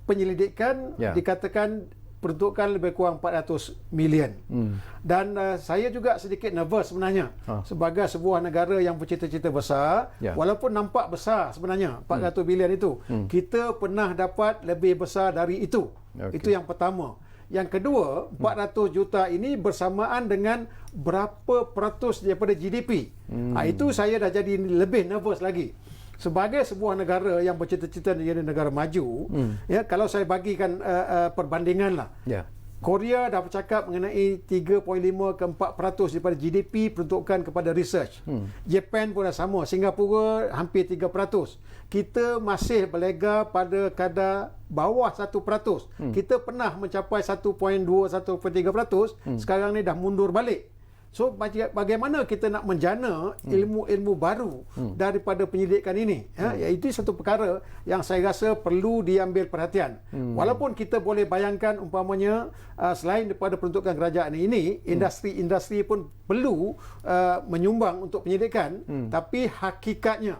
penyelidikan dikatakan peruntukan lebih kurang 400 million. Dan saya juga sedikit nervous sebenarnya sebagai sebuah negara yang bercita-cita besar, walaupun nampak besar sebenarnya 400 bilion itu, kita pernah dapat lebih besar dari itu. Itu yang pertama. Yang kedua, 400 juta ini bersamaan dengan berapa peratus daripada GDP. Itu saya dah jadi lebih nervous lagi. Sebagai sebuah negara yang bercita-cita menjadi negara maju, kalau saya bagikan perbandingan lah. Korea dah bercakap mengenai 3.5 ke 4% daripada GDP peruntukan kepada research. Japan pun dah sama. Singapura hampir 3%. Kita masih berlega pada kadar bawah 1%. Kita pernah mencapai 1.2, 1.3%. Sekarang ni dah mundur balik. So bagaimana kita nak menjana ilmu-ilmu baru daripada penyelidikan ini? Itu satu perkara yang saya rasa perlu diambil perhatian. Walaupun kita boleh bayangkan umpamanya selain daripada peruntukan kerajaan ini, industri-industri pun perlu menyumbang untuk penyelidikan, tapi hakikatnya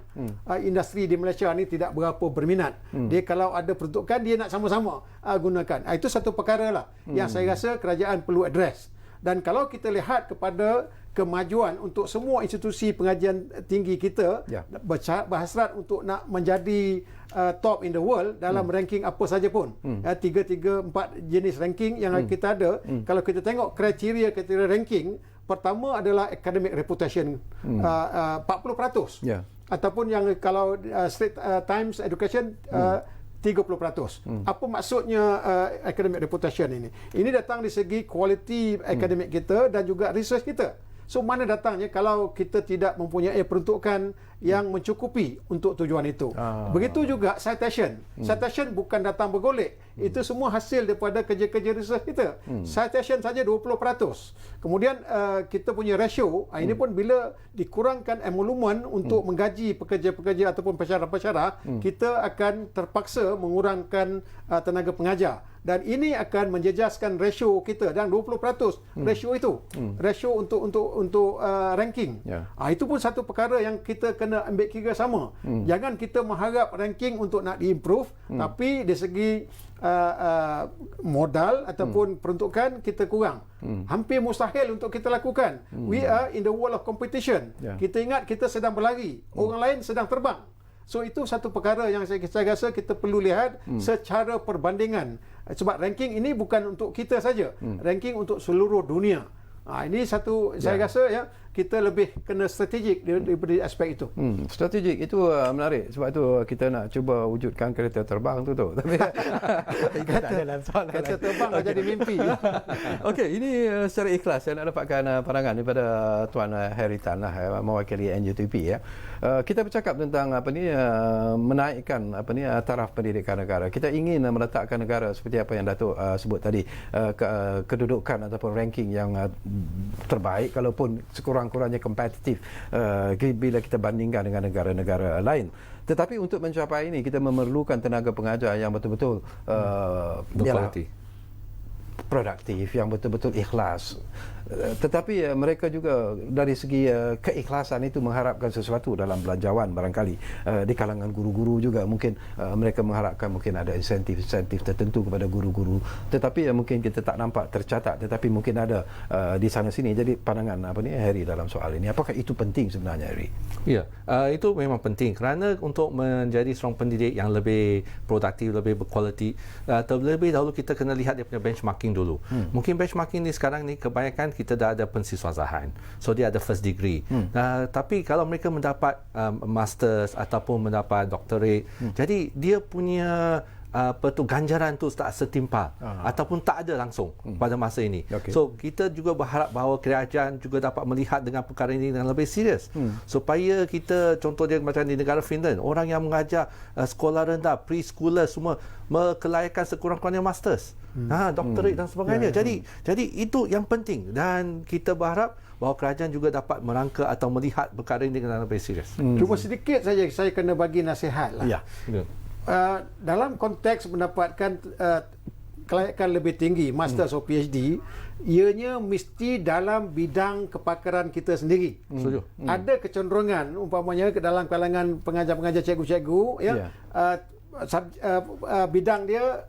industri di Malaysia ini tidak berapa berminat. Dia kalau ada peruntukan, dia nak sama-sama gunakan. Itu satu perkara lah yang saya rasa kerajaan perlu address. Dan kalau kita lihat kepada kemajuan untuk semua institusi pengajian tinggi kita berhasrat untuk nak menjadi top in the world dalam ranking apa saja pun. 3-4 jenis ranking yang kita ada. Kalau kita tengok kriteria ranking, pertama adalah academic reputation 40%. Ataupun yang kalau Straits Times Education 30%. Apa maksudnya academic reputation ini? Ini datang di segi kualiti akademik kita dan juga research kita. So mana datangnya kalau kita tidak mempunyai peruntukan yang mencukupi untuk tujuan itu. Begitu juga citation. Citation bukan datang bergolek. Itu semua hasil daripada kerja-kerja research kita. Citation saja 20%. Kemudian kita punya ratio, ini pun bila dikurangkan emolumen untuk menggaji pekerja-pekerja ataupun pensyarah-pensyarah, kita akan terpaksa mengurangkan tenaga pengajar. Dan ini akan menjejaskan ratio kita dan 20% ratio itu. Ratio untuk ranking. Itu pun satu perkara yang kita kena ambil kira sama. Jangan kita mengharap ranking untuk nak diimprove, tapi di segi modal ataupun peruntukan kita kurang. Hampir mustahil untuk kita lakukan. We are in the world of competition. Kita ingat kita sedang berlari, orang lain sedang terbang. So itu satu perkara yang saya rasa kita perlu lihat secara perbandingan. Sebab ranking ini bukan untuk kita saja. Ranking untuk seluruh dunia. Ini satu saya rasa kita lebih kena strategik daripada aspek itu. Strategik itu menarik. Sebab itu kita nak cuba wujudkan kereta terbang tu. Tapi kereta terbang jadi mimpi. Okey, ini secara ikhlas saya nak dapatkan pandangan daripada Tuan Harry Tan lah, mewakili NUTP . Kita bercakap tentang menaikkan taraf pendidikan negara. Kita ingin meletakkan negara seperti apa yang Datuk sebut tadi, kedudukan ataupun ranking yang terbaik, kalaupun sekurang-kurangnya kompetitif bila kita bandingkan dengan negara-negara lain. Tetapi untuk mencapai ini kita memerlukan tenaga pengajar yang betul-betul produktif, yang betul-betul ikhlas. Tetapi mereka juga dari segi keikhlasan itu mengharapkan sesuatu dalam belanjawan barangkali. Di kalangan guru-guru juga mungkin mereka mengharapkan mungkin ada insentif-insentif tertentu kepada guru-guru. Tetapi mungkin kita tak nampak tercatat, tetapi mungkin ada di sana sini. Jadi pandangan Harry dalam soal ini, apakah itu penting sebenarnya, Harry? Ya, itu memang penting kerana untuk menjadi seorang pendidik yang lebih produktif, lebih berkualiti, terlebih dahulu kita kena lihat dia punya benchmarking dulu. Mungkin benchmarking ni sekarang ni kebanyakan kita dah ada pensiswasahan. So dia ada first degree. Tapi kalau mereka mendapat masters ataupun mendapat doctorate, jadi dia punya ganjaran tu tak setimpal ataupun tak ada langsung pada masa ini. So kita juga berharap bahawa kerajaan juga dapat melihat dengan perkara ini dengan lebih serius supaya kita, contoh dia macam di negara Finland, orang yang mengajar sekolah rendah, preschooler semua mekelayakan sekurang-kurangnya masters, doktorate dan sebagainya. Jadi itu yang penting, dan kita berharap bahawa kerajaan juga dapat merangka atau melihat perkara ini dengan lebih serius. Cuma sedikit saja saya kena bagi nasihat lah. Ya. Dalam konteks mendapatkan kelayakan lebih tinggi, Masters atau PhD, ianya mesti dalam bidang kepakaran kita sendiri. Ada kecenderungan umpamanya ke dalam kalangan pengajar-pengajar, cikgu-cikgu, bidang dia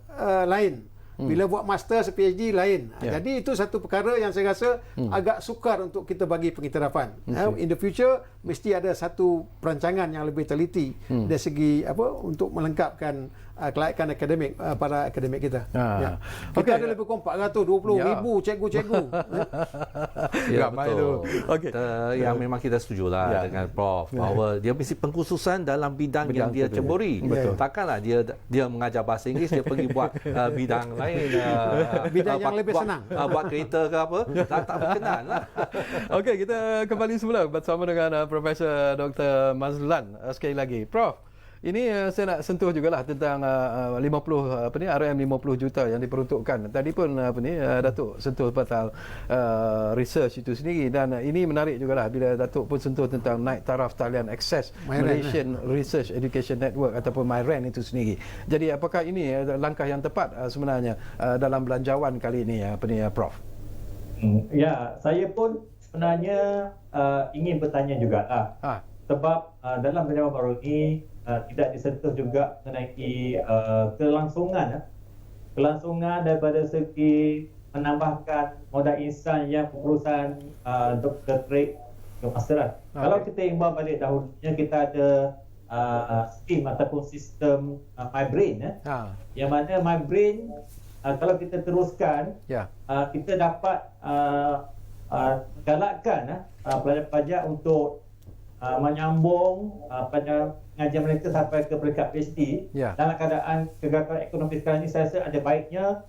lain. Bila buat master PhD lain. Jadi itu satu perkara yang saya rasa agak sukar untuk kita bagi pengiktirafan. In the future mesti ada satu perancangan yang lebih teliti dari segi untuk melengkapkan kelayakan akademik para akademik kita. Kita ada lebih kurang 420,000 cikgu-cikgu. Ya, betul. Yang memang kita setujulah dengan Prof bahawa dia mesti pengkhususan dalam bidang yang dia ceburi. Takkanlah dia mengajar bahasa Inggeris, dia pergi buat bidang lain, bidang yang lebih senang, buat kereta ke apa, tak berkenan lah. Okey, kita kembali semula bersama dengan Profesor Dr. Mazlan sekali lagi. Prof, ini saya nak sentuh jugalah tentang 50 RM 50 juta yang diperuntukkan. Tadi pun Datuk sentuh pasal research itu sendiri, dan ini menarik jugalah bila Datuk pun sentuh tentang naik taraf talian akses Malaysian Research Education Network ataupun MyRAN itu sendiri. Jadi apakah ini langkah yang tepat sebenarnya dalam belanjawan kali ini Prof? Ya, saya pun sebenarnya ingin bertanya jugalah. Sebab dalam belanjawan baru ini tidak disentuh juga mengenai kelangsungan daripada segi menambahkan modal insan yang berurusan doktorate kemasteran. Kalau kita imbau balik dahulunya, kita ada skim ataupun sistem MyBrain, yang mana MyBrain kalau kita teruskan, kita dapat galakkan pelajar-pelajar untuk menyambung pengajian mereka sampai ke peringkat PhD. Dalam keadaan kegagalan ekonomi sekarang ini, saya rasa ada baiknya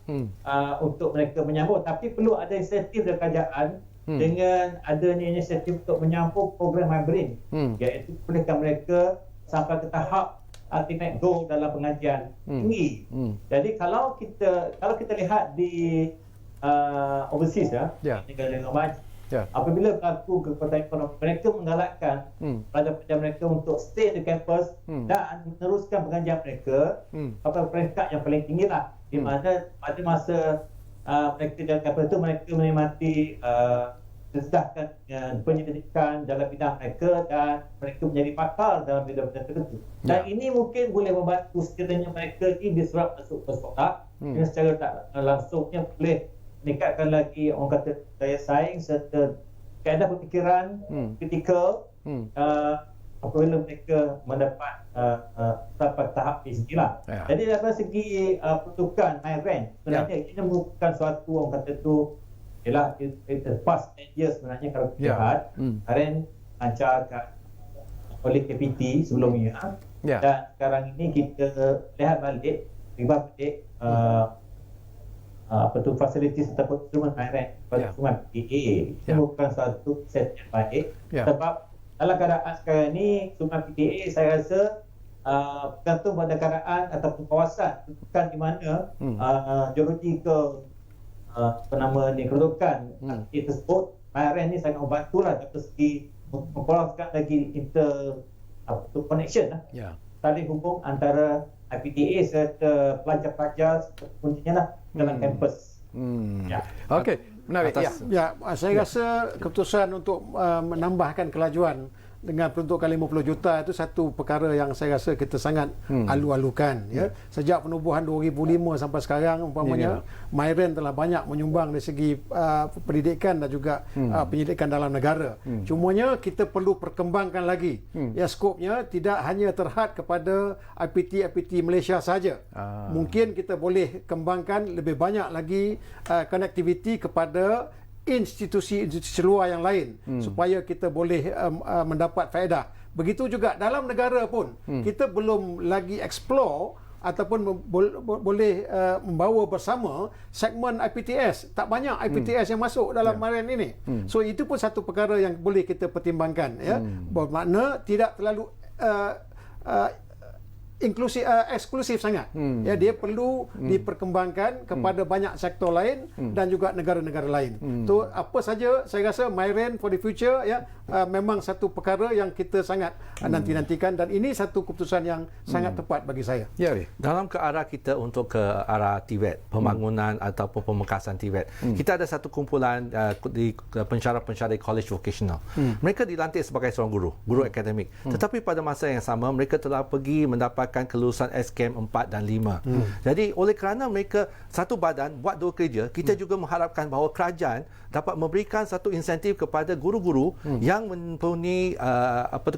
untuk mereka menyambung, tapi perlu ada insentif dari kerajaan dengan adanya insentif untuk menyambung program MyBrain, iaitu bolehkan mereka sampai ke tahap ultimate goal dalam pengajian tinggi. Jadi kalau kita lihat di overseas, negara-negara maju, apabila berlaku kekuatan ekonomi, mereka menggalakkan pelajar-pelajar mereka untuk stay di kampus dan meneruskan pengajian mereka sampai peringkat yang paling tinggi lah, di mana pada masa mereka dalam kampus itu, mereka menikmati sedekahkan penyelidikan dalam bidang mereka, dan mereka menjadi pakar dalam bidang-bidang tertentu. Dan ini mungkin boleh membantu sekiranya mereka ini diserap masuk ke sekolah, dengan secara tak langsungnya boleh meningkatkan lagi orang kata daya saing serta kaedah pemikiran kritikal apabila mereka mendapat sampai tahap PhD lah. Jadi dari segi peruntukan MyRAN, sebenarnya ini merupakan suatu orang kata tu ialah past 10 years sebenarnya. Kalau kita lihat MyRAN lancarkan oleh KPT sebelumnya, dan sekarang ini kita lihat balik fasiliti ataupun instrumen MyRAN pada instrumen PTA. Ini bukan satu set yang baik, sebab dalam keadaan sekarang ini instrumen PTA saya rasa bergantung pada keadaan ataupun kawasan, bukan di mana geological kedudukan tersebut. MyRAN ni sangat membantulah dari segi memperolehkan lagi connection saling hubung antara IPTA serta pelajar-pelajar kuncinya lah dalam kampus. Okey, menarik. Saya rasa keputusan untuk menambahkan kelajuan dengan peruntukan 50 juta itu satu perkara yang saya rasa kita sangat alu-alukan. Sejak penubuhan 2005 sampai sekarang, umpamanya MyRAN telah banyak menyumbang dari segi pendidikan dan juga penyelidikan dalam negara. Cumanya kita perlu perkembangkan lagi. Skopnya tidak hanya terhad kepada IPT Malaysia saja. Mungkin kita boleh kembangkan lebih banyak lagi konektiviti kepada institusi luar yang lain, supaya kita boleh mendapat faedah. Begitu juga dalam negara pun kita belum lagi explore ataupun boleh membawa bersama segmen IPTS. Tak banyak IPTS yang masuk dalam Marian ini. So itu pun satu perkara yang boleh kita pertimbangkan, ya. Bermakna tidak terlalu inklusif, eksklusif sangat. Ya, dia perlu diperkembangkan kepada banyak sektor lain dan juga negara-negara lain. So apa saja saya rasa Myren for the future, ya, memang satu perkara yang kita sangat nanti-nantikan, dan ini satu keputusan yang sangat tepat bagi saya. Ya, dalam ke arah kita untuk ke arah TVET, pembangunan ataupun pemekasan TVET, kita ada satu kumpulan di pensyarah-pensyarah college vocational. Mereka dilantik sebagai seorang guru akademik. Tetapi pada masa yang sama mereka telah pergi mendapat kelulusan SKM 4 dan 5. Jadi oleh kerana mereka satu badan buat dua kerja, kita juga mengharapkan bahawa kerajaan dapat memberikan satu insentif kepada guru-guru yang mempunyai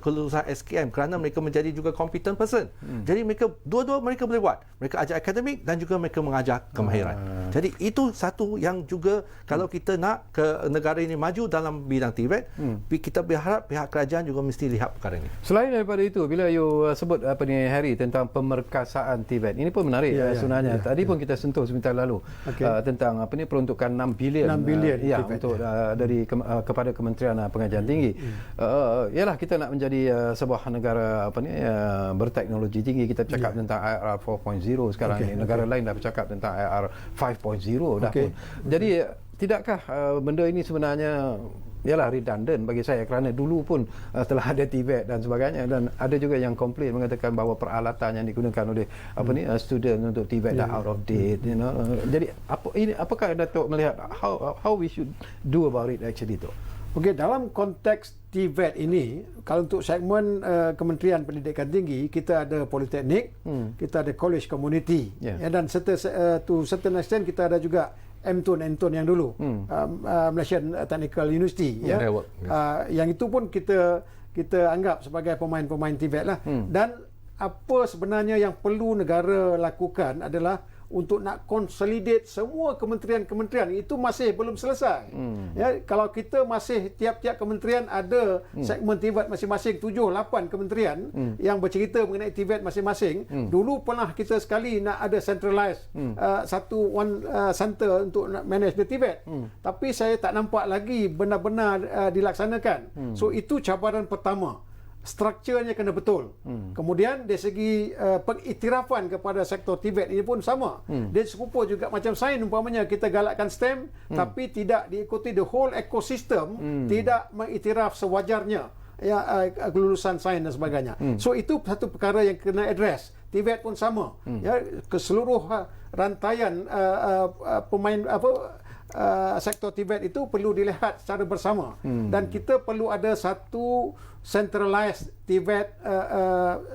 kelulusan SKM, kerana mereka menjadi juga competent person. Jadi mereka dua-dua mereka boleh buat. Mereka ajar akademik dan juga mereka mengajar kemahiran. Jadi itu satu yang juga kalau kita nak ke negara ini maju dalam bidang TVET, kita berharap pihak kerajaan juga mesti lihat perkara ini. Selain daripada itu, bila you sebut Harry tentang pemerkasaan TVET, ini pun menarik sebenarnya. Tadi pun kita sentuh sebentar lalu tentang peruntukan 6 bilion untuk dari kepada Kementerian Pengajian Tinggi. Yalah, kita nak menjadi sebuah negara berteknologi tinggi. Kita cakap tentang IR 4.0 sekarang ini. Negara lain dah bercakap tentang IR 5.0 dah pun. Jadi tidakkah benda ini sebenarnya redundant bagi saya, kerana dulu pun telah ada TVET dan sebagainya, dan ada juga yang komplain mengatakan bahawa peralatan yang digunakan oleh student untuk TVET dah out of date, Jadi apakah Datuk melihat how we should do about it actually tu? Okey, dalam konteks TVET ini, kalau untuk segmen Kementerian Pendidikan Tinggi, kita ada politeknik, kita ada college community, dan to certain extent kita ada juga MTUN yang dulu, Malaysian Technical University, yang itu pun kita anggap sebagai pemain-pemain TVET lah. Dan apa sebenarnya yang perlu negara lakukan adalah untuk nak consolidate semua kementerian-kementerian. Itu masih belum selesai. Ya, kalau kita masih tiap-tiap kementerian ada segmen TVET masing-masing, 7-8 kementerian yang bercerita mengenai TVET masing-masing. Dulu pernah kita sekali nak ada centralized one center untuk nak manage the TVET. Tapi saya tak nampak lagi benar-benar dilaksanakan. So itu cabaran pertama. Strukturnya kena betul. Kemudian dari segi pengiktirafan kepada sektor TVET ini pun sama. Dia serupa juga macam sains, umpamanya kita galakkan STEM tapi tidak diikuti the whole ecosystem, tidak mengiktiraf sewajarnya kelulusan sains dan sebagainya. So itu satu perkara yang kena address. TVET pun sama. Ya, ke seluruh rantaian pemain sektor TVET itu perlu dilihat secara bersama, dan kita perlu ada satu centralized TVET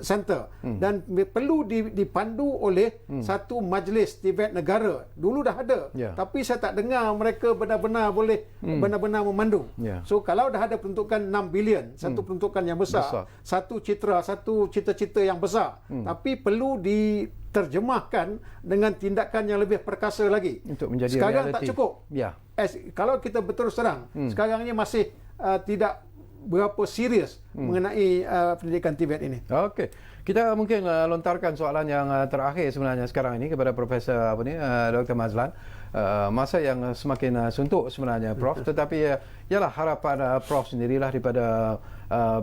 center, dan perlu dipandu oleh satu majlis TVET negara. Dulu dah ada, tapi saya tak dengar mereka benar-benar boleh benar-benar memandu. So kalau dah ada peruntukan 6 bilion, satu peruntukan yang besar, satu cita-cita yang besar, tapi perlu diterjemahkan dengan tindakan yang lebih perkasa lagi. Untuk menjadi sekarang reality. Tak cukup. Kalau kita betul terang, sekarang ini masih tidak berapa serius mengenai pendidikan TVET ini. Okey. Kita mungkin lontarkan soalan yang terakhir sebenarnya sekarang ini kepada Profesor Dr. Mazlan. Masa yang semakin suntuk sebenarnya, Prof. Tetapi ialah harapan Prof sendirilah daripada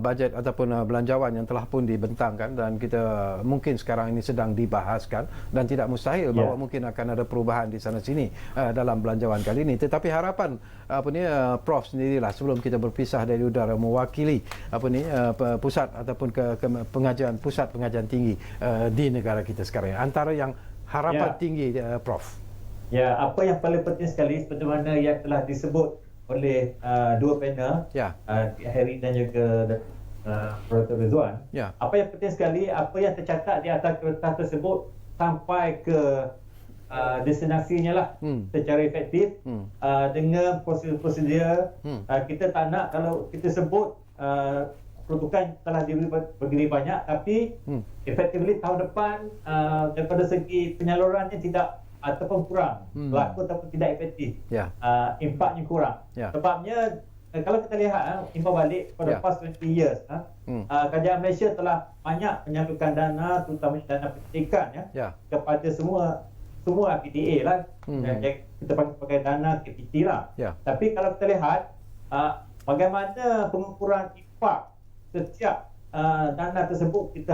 bajet ataupun belanjawan yang telah pun dibentangkan, dan kita mungkin sekarang ini sedang dibahaskan, dan tidak mustahil bahawa mungkin akan ada perubahan di sana sini dalam belanjawan kali ini. Tetapi harapan Prof sendirilah sebelum kita berpisah dari udara mewakili pusat ataupun pusat pengajian tinggi di negara kita sekarang, antara yang harapan tinggi Prof. Ya, apa yang paling penting sekali seperti mana yang telah disebut oleh dua panel, Harry dan juga Prof. Rizwan. Apa yang penting sekali, apa yang tercatat di atas kertas tersebut sampai ke destinasinya lah secara efektif, dengan prosedur. Kita tak nak kalau kita sebut peruntukan telah diberi begini banyak, tapi effectively tahun depan daripada segi penyalurannya tidak ataupun kurang, berlaku ataupun tidak efektif, impaknya kurang. Sebabnya kalau kita lihat imbau balik pada past 20 years, kerajaan Malaysia telah banyak menyalurkan dana, terutama dana pendidikan kepada semua PDA lah. Kita pakai dana KPT lah. Tapi kalau kita lihat bagaimana pengukuran infak setiap dana tersebut, kita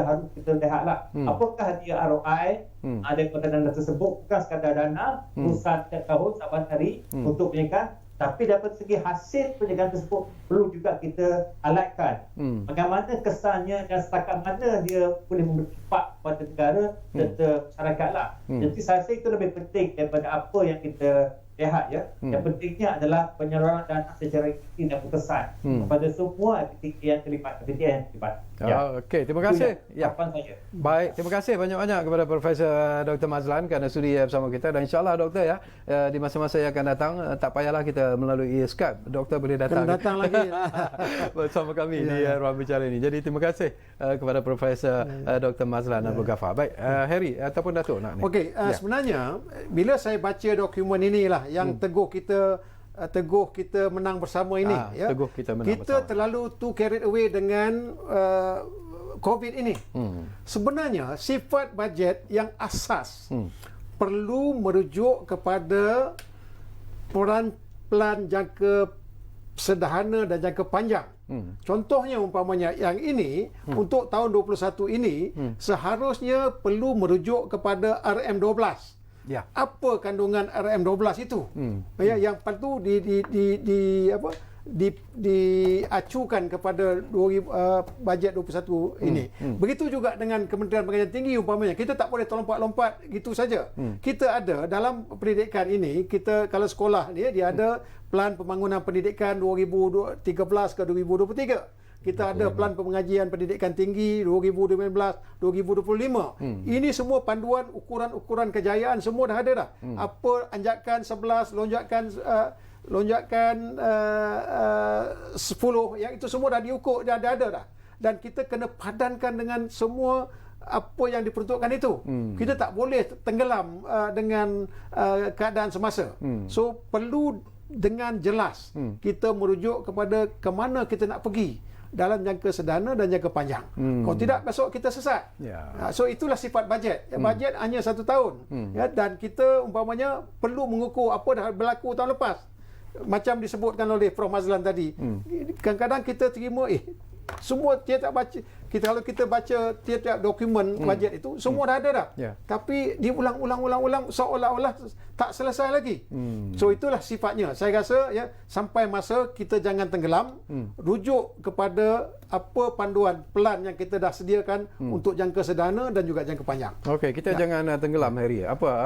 lihatlah apakah dia ROI daripada dana tersebut, bukan sekadar dana perusahaan setiap tahun saban hari untuk pendidikan, tapi dapat segi hasil pendidikan tersebut perlu juga kita highlightkan bagaimana kesannya dan setakat mana dia boleh memberi impak kepada negara serta masyarakat lah. Jadi saya rasa itu lebih penting daripada apa yang kita lihat Yang pentingnya adalah penyaluran dana secara efektif dan berkesan kepada semua aktiviti yang terlibat. Okey, terima kasih. Saya. Baik, terima kasih banyak-banyak kepada Profesor Dr. Mazlan kerana sudi bersama kita, dan insya-Allah doktor di masa-masa yang akan datang tak payahlah kita melalui Skype, doktor boleh datang lagi bersama kami di ruang bicara ini. Jadi terima kasih kepada Profesor Dr. Mazlan Abdul Ghaffar. Baik, Harry ataupun Datuk nak ni. Okey, sebenarnya bila saya baca dokumen inilah yang teguh kita menang bersama ini, teguh kita menang bersama. Terlalu too carried away dengan COVID ini. Sebenarnya sifat bajet yang asas perlu merujuk kepada pelan jangka sederhana dan jangka panjang. Contohnya umpamanya yang ini untuk tahun 21 ini seharusnya perlu merujuk kepada RM12. Apa kandungan RM12 itu? Yang perlu diacukan kepada bajet 21 ini. Begitu juga dengan Kementerian Pengajian Tinggi umpamanya. Kita tak boleh terlompat-lompat gitu saja. Kita ada dalam pendidikan ini, kita kalau sekolah dia ada Pelan Pembangunan Pendidikan 2013 ke 2023. Kita ada Pelan Pengajian Pendidikan Tinggi 2019-2025. Ini semua panduan ukuran-ukuran kejayaan semua dah ada dah. Apa anjakan 11, lonjakan 10, yang itu semua dah diukur, dah ada dah. Dan kita kena padankan dengan semua apa yang diperuntukkan itu. Kita tak boleh tenggelam dengan keadaan semasa. So perlu dengan jelas kita merujuk kepada ke mana kita nak pergi dalam jangka sederhana dan jangka panjang. Kalau tidak, besok kita sesat. So itulah sifat bajet. Bajet hanya 1 tahun. Dan kita umpamanya perlu mengukur apa dah berlaku tahun lepas. Macam disebutkan oleh Prof Mazlan tadi. Kadang-kadang kita terima semua tiap-tiap baca, kalau kita baca tiap-tiap dokumen bajet itu semua dah ada dah. Tapi diulang-ulang seolah-olah tak selesai lagi. So itulah sifatnya. Saya rasa sampai masa kita jangan tenggelam, rujuk kepada apa panduan pelan yang kita dah sediakan untuk jangka sederhana dan juga jangka panjang. Okey, kita jangan tenggelam, Harry. Apa?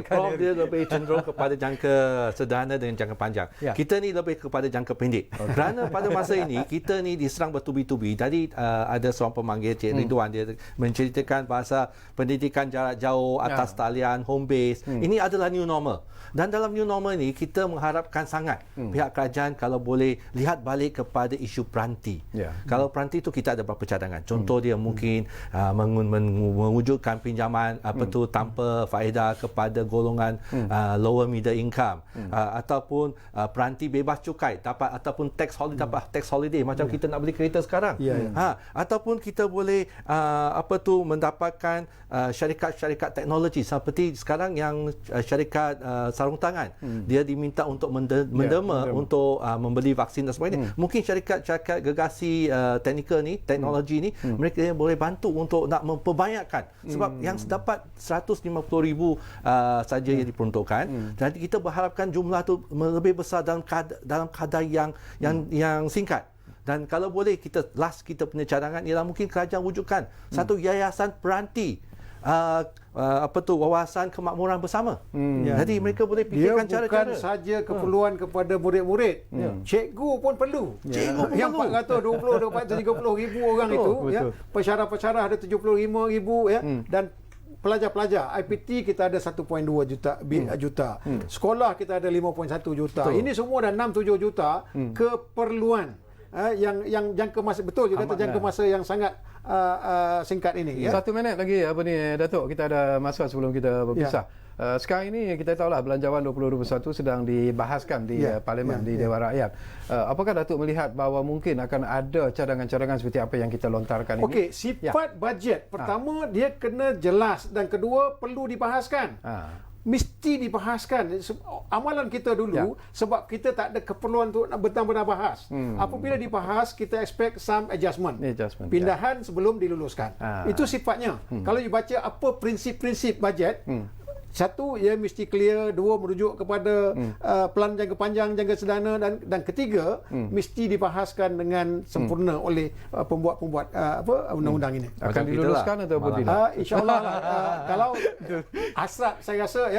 Prof dia lebih cenderung kepada jangka sederhana dengan jangka panjang. Kita ni lebih kepada jangka pendek. Kerana pada masa ini kita ni diserang bertubi-tubi. Tadi ada seorang pemanggil, Cik Ridwan, dia menceritakan pasal pendidikan jarak jauh, atas talian, home base. Ini adalah new normal. Dan dalam new normal ni kita mengharapkan sangat pihak kerajaan kalau boleh lihat balik kepada isu peranti. Kalau peranti itu kita ada beberapa cadangan. Contoh dia mungkin mewujudkan pinjaman tanpa faedah kepada golongan lower middle income, ataupun peranti bebas cukai dapat, ataupun tax holiday macam kita nak beli kereta sekarang. Ataupun kita boleh mendapatkan syarikat-syarikat teknologi seperti sekarang yang syarikat sarung tangan, dia diminta untuk mendema untuk membeli vaksin dan sebagainya. Mungkin syarikat-syarikat gegasi teknologi ni mereka boleh bantu untuk nak memperbanyakkan, sebab yang dapat 150,000 saja yang diperuntukkan. Jadi kita berharapkan jumlah tu lebih besar dalam kadar yang singkat. Dan kalau boleh kita punya cadangan ialah mungkin kerajaan wujudkan satu yayasan peranti, wawasan kemakmuran bersama. Jadi mereka boleh fikirkan cara-cara. Bukan saja keperluan kepada murid-murid, cikgu pun perlu. Yang 420, 430 ribu orang itu, pensyarah-pensyarah ada 75,000 dan pelajar-pelajar IPT kita ada 1.2 juta. Sekolah kita ada 5.1 juta. Ini semua dah 6-7 juta keperluan yang jangka masa, betul juga kata jangka masa yang sangat singkat ini. 1 minit lagi Datuk, kita ada masa sebelum kita berpisah. Sekarang ini kita tahulah Belanjawan 2021 sedang dibahaskan di Parlimen, di Dewan Rakyat. Apakah Datuk melihat bahawa mungkin akan ada cadangan-cadangan seperti apa yang kita lontarkan ini? Okey, sifat bajet. Pertama, dia kena jelas, dan kedua, perlu dibahaskan. Mesti dibahaskan. Amalan kita dulu, sebab kita tak ada keperluan untuk nak benar-benar bahas. Apabila dibahas, kita expect some adjustment. Pindahan sebelum diluluskan. Itu sifatnya. Kalau you baca apa prinsip-prinsip bajet, satu, ia mesti clear. Dua, merujuk kepada pelan jangka panjang, jangka sederhana, dan ketiga, mesti dibahaskan dengan sempurna oleh pembuat-pembuat undang-undang ini. Akan diluluskan ataupun tidak? InsyaAllah lah. Kalau hasrat, saya rasa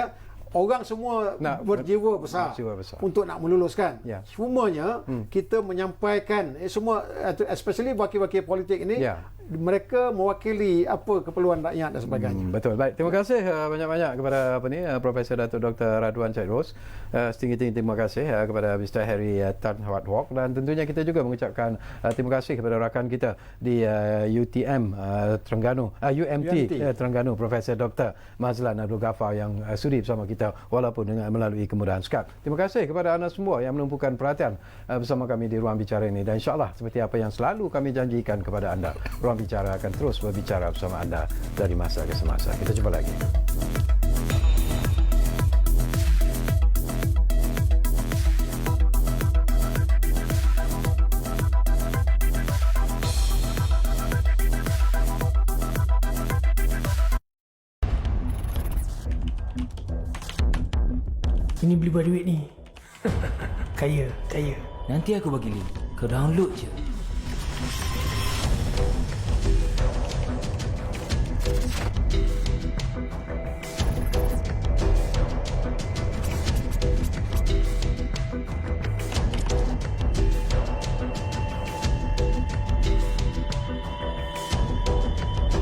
orang semua berjiwa besar untuk nak meluluskan. Cumanya kita menyampaikan semua, especially wakil-wakil politik ini, mereka mewakili apa keperluan rakyat dan sebagainya. Betul. Baik, terima kasih banyak-banyak kepada Profesor Datuk Dr. Radwan Chairus. Setinggi-tinggi terima kasih kepada Mr. Harry Tan Hwat Hock, dan tentunya kita juga mengucapkan terima kasih kepada rakan kita di UMT Terengganu, Profesor Dr. Mazlan Abdul Ghaffar yang sudi bersama kita walaupun dengan melalui kemudahan Skype. Terima kasih kepada anda semua yang menumpukan perhatian bersama kami di Ruang Bicara ini, dan insyaAllah seperti apa yang selalu kami janjikan kepada anda, Ruang Bicara akan terus berbicara bersama anda dari masa ke semasa. Kita jumpa lagi. Ini beli duit ni. Kaya. Nanti aku bagi link. Kau download je.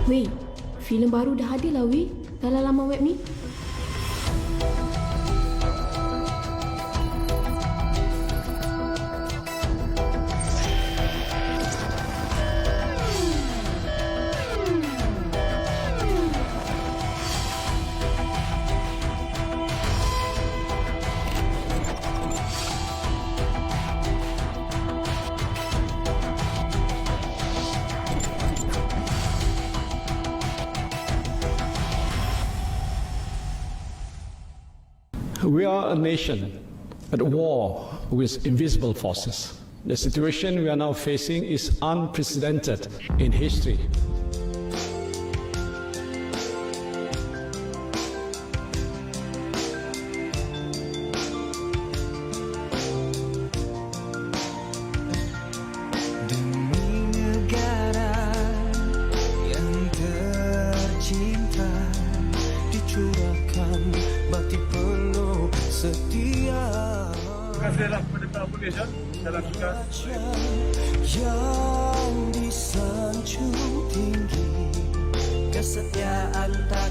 Weh, filem baru dah ada lah weh dalam laman web ni. We are a nation at war with invisible forces. The situation we are now facing is unprecedented in history. Yang disanjung tinggi, kesetiaan tak